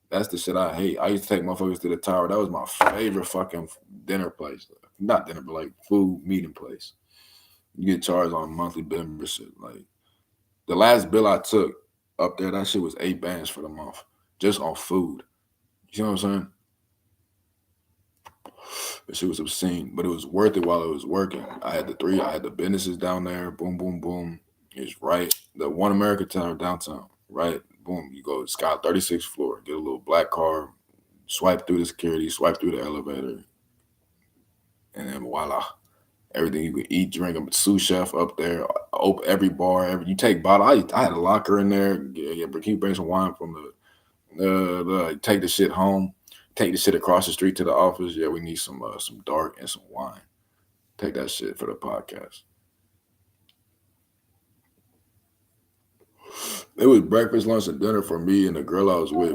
S1: That's the shit I hate. I used to take motherfuckers to the tower. That was my favorite fucking dinner place. Not dinner, but like food meeting place. You get charged on a monthly membership. Like the last bill I took, up there. That shit was 8 bands for the month, just on food. You know what I'm saying? That shit was obscene, but it was worth it while it was working. I had the businesses down there. Boom, boom, boom. It's right. The One America Tower downtown. Right. Boom. You go to Sky 36th floor. Get a little black car. Swipe through the security. Swipe through the elevator. And then voila. Everything you could eat, drink. I'm a sous chef up there. Open every bar. You take bottle. I had a locker in there. Yeah, but you bring some wine from take the shit home. Take the shit across the street to the office. Yeah, we need some dark and some wine. Take that shit for the podcast. It was breakfast, lunch, and dinner for me and the girl I was with.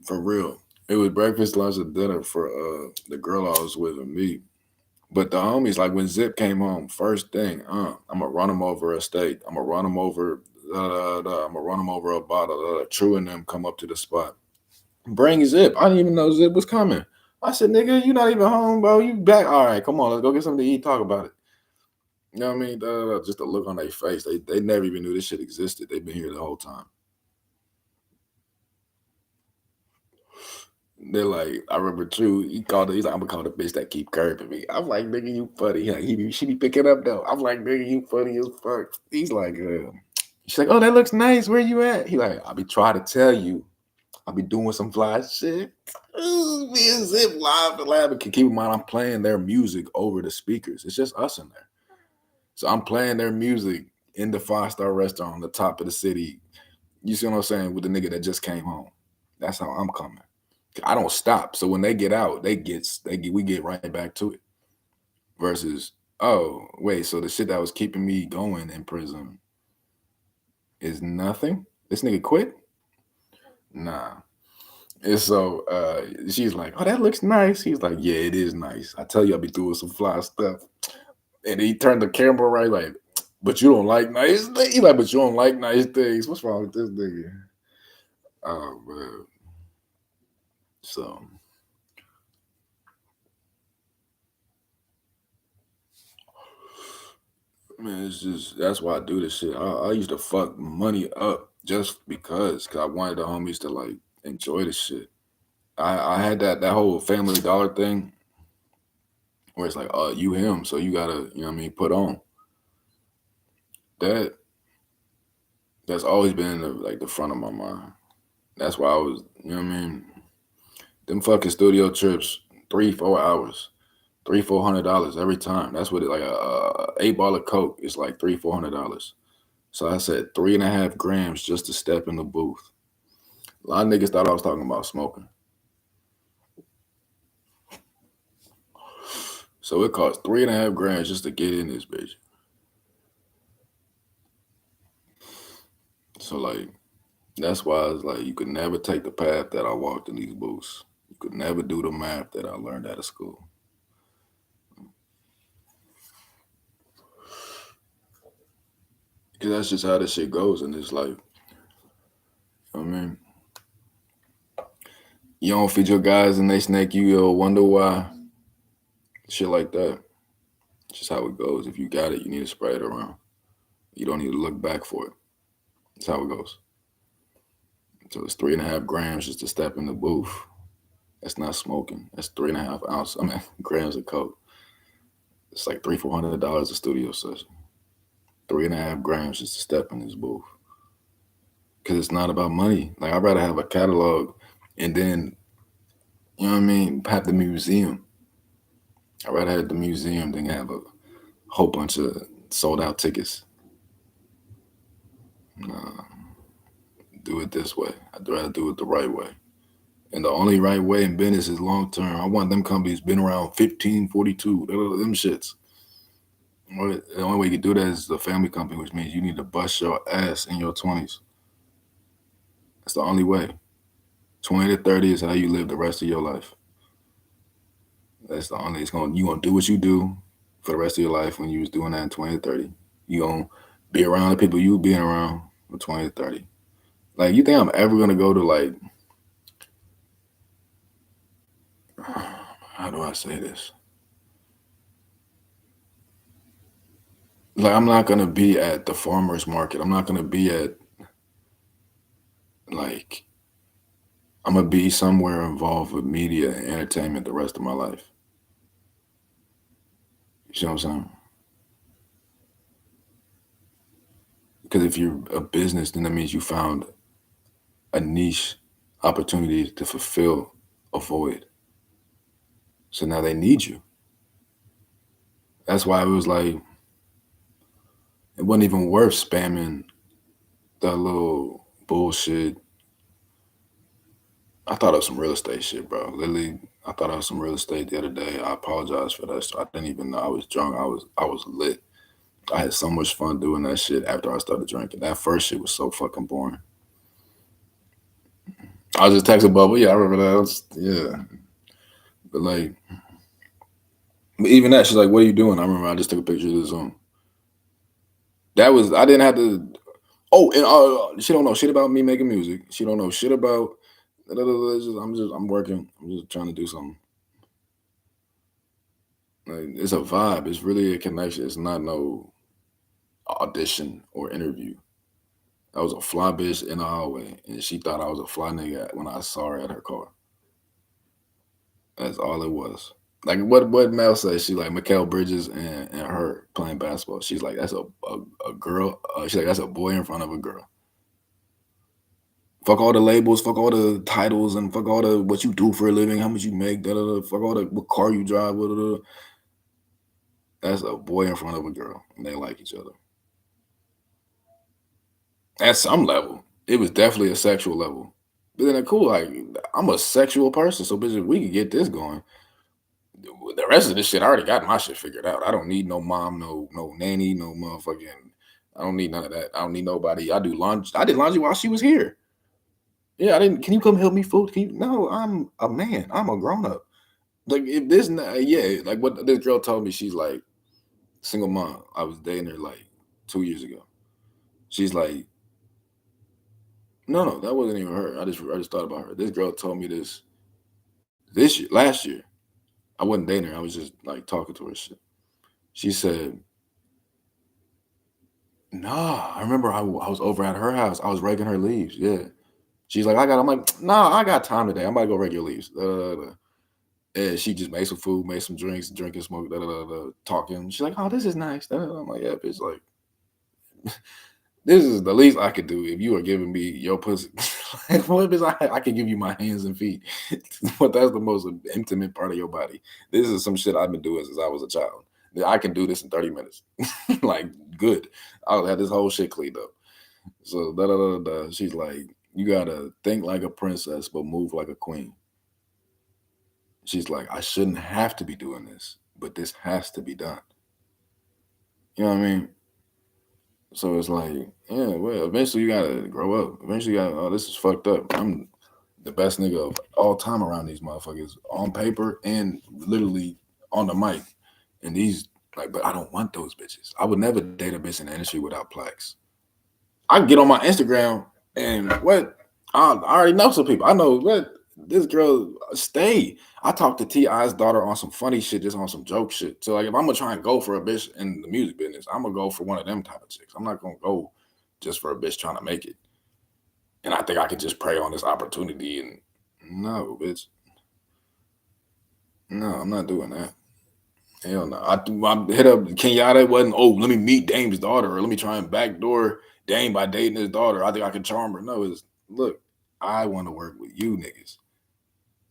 S1: For real. It was breakfast, lunch, and dinner for the girl I was with and me. But the homies, like when Zip came home, first thing, I'm gonna run him over a steak. I'm gonna run him over. I'm gonna run him over a bottle. True and them come up to the spot. Bring Zip. I didn't even know Zip was coming. I said, nigga, you not even home, bro. You back? All right, come on, let's go get something to eat. Talk about it. You know what I mean? Just the look on their face. They never even knew this shit existed. They've been here the whole time. They're like, I remember True. He's like, I'm gonna call the bitch that keep curving me. I'm like, nigga, you funny. Like, she be picking up though. I'm like, nigga, you funny as fuck. He's like, she's like, oh, that looks nice. Where you at? He like, I'll be trying to tell you. I'll be doing some fly shit. Ooh, me and Zip live and laughing. Keep in mind, I'm playing their music over the speakers. It's just us in there. So I'm playing their music in the 5-star restaurant on the top of the city. You see what I'm saying? With the nigga that just came home. That's how I'm coming. I don't stop. So when they get out, we get right back to it. Versus, oh, wait, so the shit that was keeping me going in prison is nothing? This nigga quit? Nah. And so she's like, oh, that looks nice. He's like, yeah, it is nice. I tell you, I'll be doing some fly stuff. And he turned the camera right, like, but you don't like nice things. He like, but you don't like nice things. What's wrong with this nigga? Oh man. So man, it's just that's why I do this shit. I used to fuck money up just because I wanted the homies to like enjoy the shit. I had that whole Family Dollar thing where it's like, you him, so you gotta, you know what I mean, put on. That that's always been in the front of my mind. That's why I was, you know what I mean. Them fucking studio trips, 3-4 hours, $300-$400 every time. That's what it like a 8 ball of coke is like $300-$400. So I said 3.5 grams just to step in the booth. A lot of niggas thought I was talking about smoking. So it cost 3.5 grams just to get in this bitch. So like that's why it's like you could never take the path that I walked in these booths. You could never do the math that I learned out of school. Cause that's just how this shit goes in this life. I mean, you don't feed your guys and they snake you, you'll wonder why. Shit like that. It's just how it goes. If you got it, you need to spread it around. You don't need to look back for it. That's how it goes. So it's 3.5 grams just to step in the booth. That's not smoking. That's 3.5 ounces. Grams of coke. It's like $300-$400 a studio session. 3.5 grams just to step in this booth. Because it's not about money. Like I'd rather have a catalog and then, you know what I mean, have the museum. I'd rather have the museum than have a whole bunch of sold out tickets. Nah, do it this way. I'd rather do it the right way. And the only right way in business is long term. I want them companies been around 15, 42, them shits. The only way you can do that is the family company, which means you need to bust your ass in your 20s. That's the only way. 20 to 30 is how you live the rest of your life. That's the only. You gonna do what you do for the rest of your life when you was doing that in 20 to 30. You gonna be around the people you being around for 20 to 30. Like you think I'm ever gonna go to like, how do I say this? like I'm not gonna be at the farmers market. I'm not gonna be at like I'm gonna be somewhere involved with media and entertainment the rest of my life. You see what I'm saying? Because if you're a business, then that means you found a niche opportunity to fulfill a void. So now they need you. That's why it was like it wasn't even worth spamming that little bullshit. I thought it was some real estate shit, bro. Literally, I thought it was some real estate the other day. I apologize for that. I didn't even know I was drunk. I was lit. I had so much fun doing that shit after I started drinking. That first shit was so fucking boring. I was just texting Bubble. Yeah, I remember that. Yeah, but like, but even that, she's like, "What are you doing?" I remember I just took a picture of the Zoom. That was I didn't have to. Oh, and she don't know shit about me making music. She don't know shit about. I'm working. I'm just trying to do something. Like, it's a vibe. It's really a connection. It's not no audition or interview. I was a fly bitch in the hallway, and she thought I was a fly nigga when I saw her at her car. That's all it was. Like what Mel says, she like Mikal Bridges and her playing basketball. She's like that's a girl. She's like that's a boy in front of a girl. Fuck all the labels, fuck all the titles, and fuck all the what you do for a living, how much you make, da da da. Fuck all the what car you drive, da, da, da. That's a boy in front of a girl, and they like each other. At some level, it was definitely a sexual level. But then, cool, like I'm a sexual person, so bitch, if we could get this going, the rest of this shit, I already got my shit figured out. I don't need no mom, no nanny, no motherfucking. I don't need none of that. I don't need nobody. I do laundry. I did laundry while she was here. Yeah, I didn't. Can you come help me fold? Can you? No, I'm a man. I'm a grown up. Like if this, yeah, like what this girl told me. She's like single mom. I was dating her like 2 years ago. She's like, no, that wasn't even her. I just thought about her. This girl told me this year, last year. I wasn't dating her. I was just like talking to her. Shit. She said, nah. I remember I was over at her house. I was raking her leaves. Yeah. She's like, I'm like, nah, I got time today. I'm about to go rake your leaves. And she just made some food, made some drinks, drinking, smoke, talking. She's like, oh, this is nice. I'm like, yeah, bitch, like, this is the least I could do if you are giving me your pussy. Like, what is I can give you my hands and feet, but that's the most intimate part of your body. This is some shit I've been doing since I was a child. I can do this in 30 minutes. Like, good. I'll have this whole shit cleaned up. So, she's like, you gotta think like a princess, but move like a queen. She's like, I shouldn't have to be doing this, but this has to be done. You know what I mean? So it's like, yeah, well, eventually you gotta grow up. Eventually you gotta, oh, this is fucked up. I'm the best nigga of all time around these motherfuckers on paper and literally on the mic. And these, like, but I don't want those bitches. I would never date a bitch in the industry without plaques. I can get on my Instagram and what I already know some people. I know what this girl stay. I talked to T.I.'s daughter on some funny shit, just on some joke shit. So like if I'm gonna try and go for a bitch in the music business, I'm gonna go for one of them type of chicks. I'm not gonna go just for a bitch trying to make it. And I think I could just prey on this opportunity and no, bitch. No, I'm not doing that. Hell no. I hit up Kenyatta. Wasn't let me meet Dame's daughter or let me try and backdoor Dame by dating his daughter. I think I can charm her. No, it's look. I want to work with you niggas.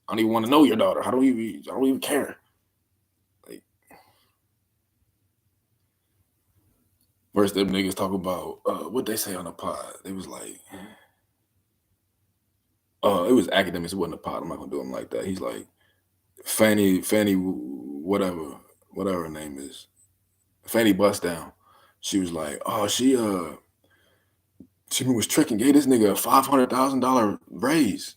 S1: I don't even want to know your daughter. I don't even care. Like first, them niggas talk about what they say on the pod. They was like, it was academics. It wasn't a pod. I'm not gonna do him like that. He's like Fanny, whatever her name is. Fanny bust down. She was like, oh, she was tricking, gave this nigga a $500,000 raise.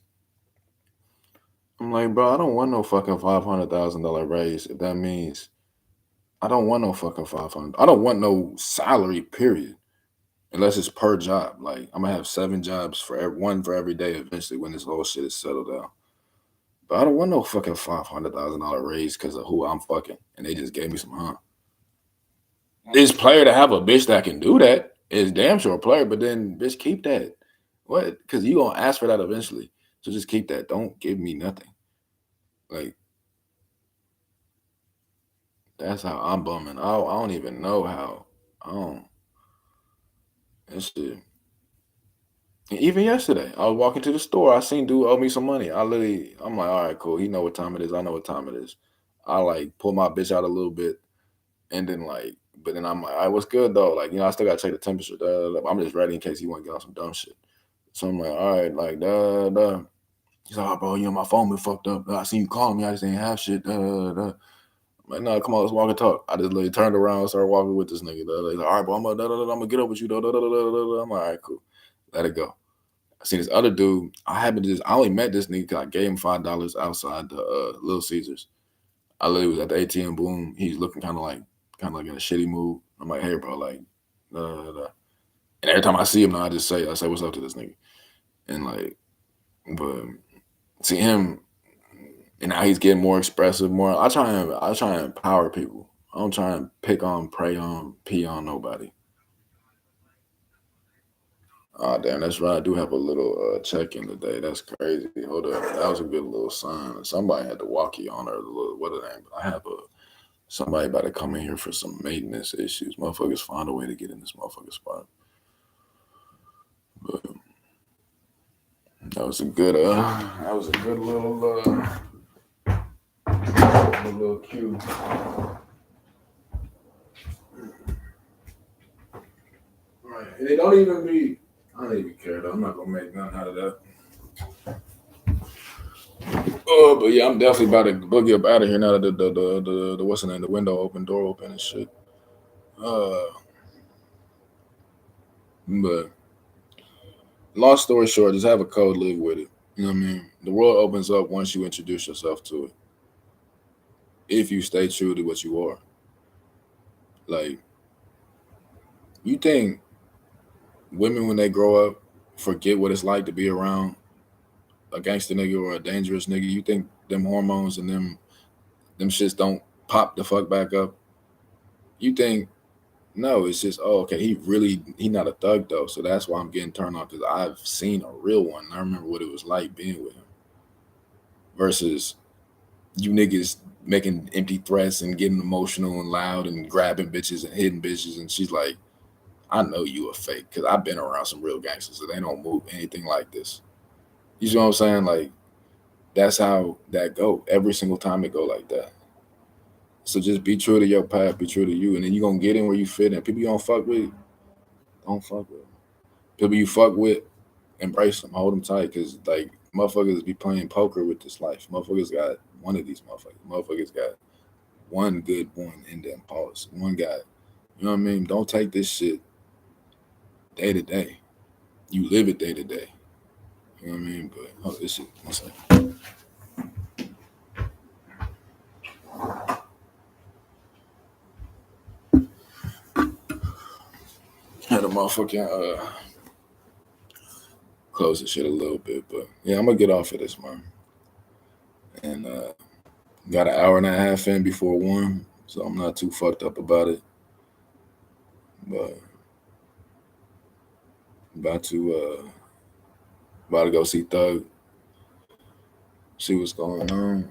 S1: I'm like, bro, I don't want no fucking $500,000 raise. If that means I don't want no fucking 500. I don't want no salary. Period. Unless it's per job. Like I'm gonna have 7 jobs for one for every day. Eventually, when this whole shit is settled down. But I don't want no fucking $500,000 raise because of who I'm fucking, and they just gave me some. This player to have a bitch that can do that is damn sure a player, but then bitch keep that. What? Because you gonna ask for that eventually. So just keep that. Don't give me nothing. Like that's how I'm bumming. I don't even know how. I don't. That shit. And even yesterday, I was walking to the store. I seen dude owe me some money. I'm like, all right, cool. He know what time it is. I know what time it is. I like pull my bitch out a little bit, and then like, but then I'm like, all right, what's good though? Like, I still gotta check the temperature. I'm just ready in case he want to get on some dumb shit. So I'm like, all right, like, duh. He's like, oh, bro, my phone been fucked up. I seen you calling me. I just ain't have shit. I'm like, no, come on, let's walk and talk. I just literally turned around and started walking with this nigga. He's like, all right, bro, I'm gonna get up with you. I'm like, all right, cool. Let it go. I seen this other dude. I only met this nigga because I gave him $5 outside the Little Caesars. I literally was at the ATM. Boom, he's looking kind of like in a shitty mood. I'm like, hey, bro, like, and every time I see him, now I say, what's up to this nigga, and like, but see him, and now he's getting more expressive. More, I try and empower people. I don't try and pick on, prey on, pee on nobody. Oh damn, that's right. I do have a little check in today. That's crazy. Hold up, that was a good little sign. Somebody had to walk you on or the little what it ain't. But I have a somebody about to come in here for some maintenance issues. Motherfuckers find a way to get in this motherfucker spot. But that was a good little cue. Right. And it don't even be. I don't even care though. I'm not gonna make nothing out of that. Oh, but yeah, I'm definitely about to boogie up out of here now that the what's the name, the window open, door open and shit. Uh, but long story short, just have a code, live with it. You know what I mean? The world opens up once you introduce yourself to it. If you stay true to what you are, like you think women when they grow up forget what it's like to be around a gangster nigga or a dangerous nigga. You think them hormones and them shits don't pop the fuck back up? You think no, it's just okay. He not a thug though, so that's why I'm getting turned on because I've seen a real one. And I remember what it was like being with him versus you niggas making empty threats and getting emotional and loud and grabbing bitches and hitting bitches. And she's like, I know you a fake because I've been around some real gangsters so they don't move anything like this. You see what I'm saying? Like that's how that go. Every single time it go like that. So just be true to your path, be true to you, and then you gonna get in where you fit. And people you don't fuck with, don't fuck with. People you fuck with, embrace them, hold them tight, cause like motherfuckers be playing poker with this life. Motherfuckers got one of these motherfuckers. Motherfuckers got one good one in them pause. One guy, you know what I mean? Don't take this shit day to day. You live it day to day. You know what I mean? But oh, this shit. One second. Had a motherfucking close the shit a little bit, but yeah, I'm gonna get off of this, man. And got an hour and a half in before 1, so I'm not too fucked up about it. But about to uh about to go see Thug, see what's going on.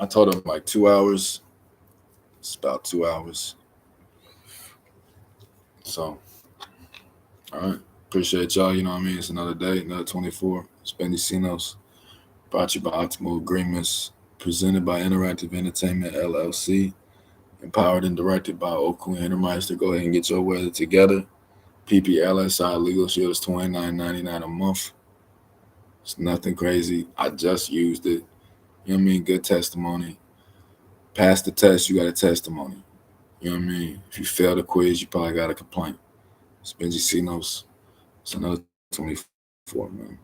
S1: I told him like 2 hours. It's about 2 hours. So all right. Appreciate y'all. You know what I mean? It's another day, another 24. Spendy Cinos. Brought to you by Optimal Agreements. Presented by Interactive Entertainment LLC. Empowered and directed by Oku and Intermeister. Go ahead and get your weather together. PPLSI Legal Shield is $29.99 a month. It's nothing crazy. I just used it. You know what I mean? Good testimony. Pass the test, you got a testimony. You know what I mean? If you fail the quiz, you probably got a complaint. It's Benji Cinos. It's another 24, man.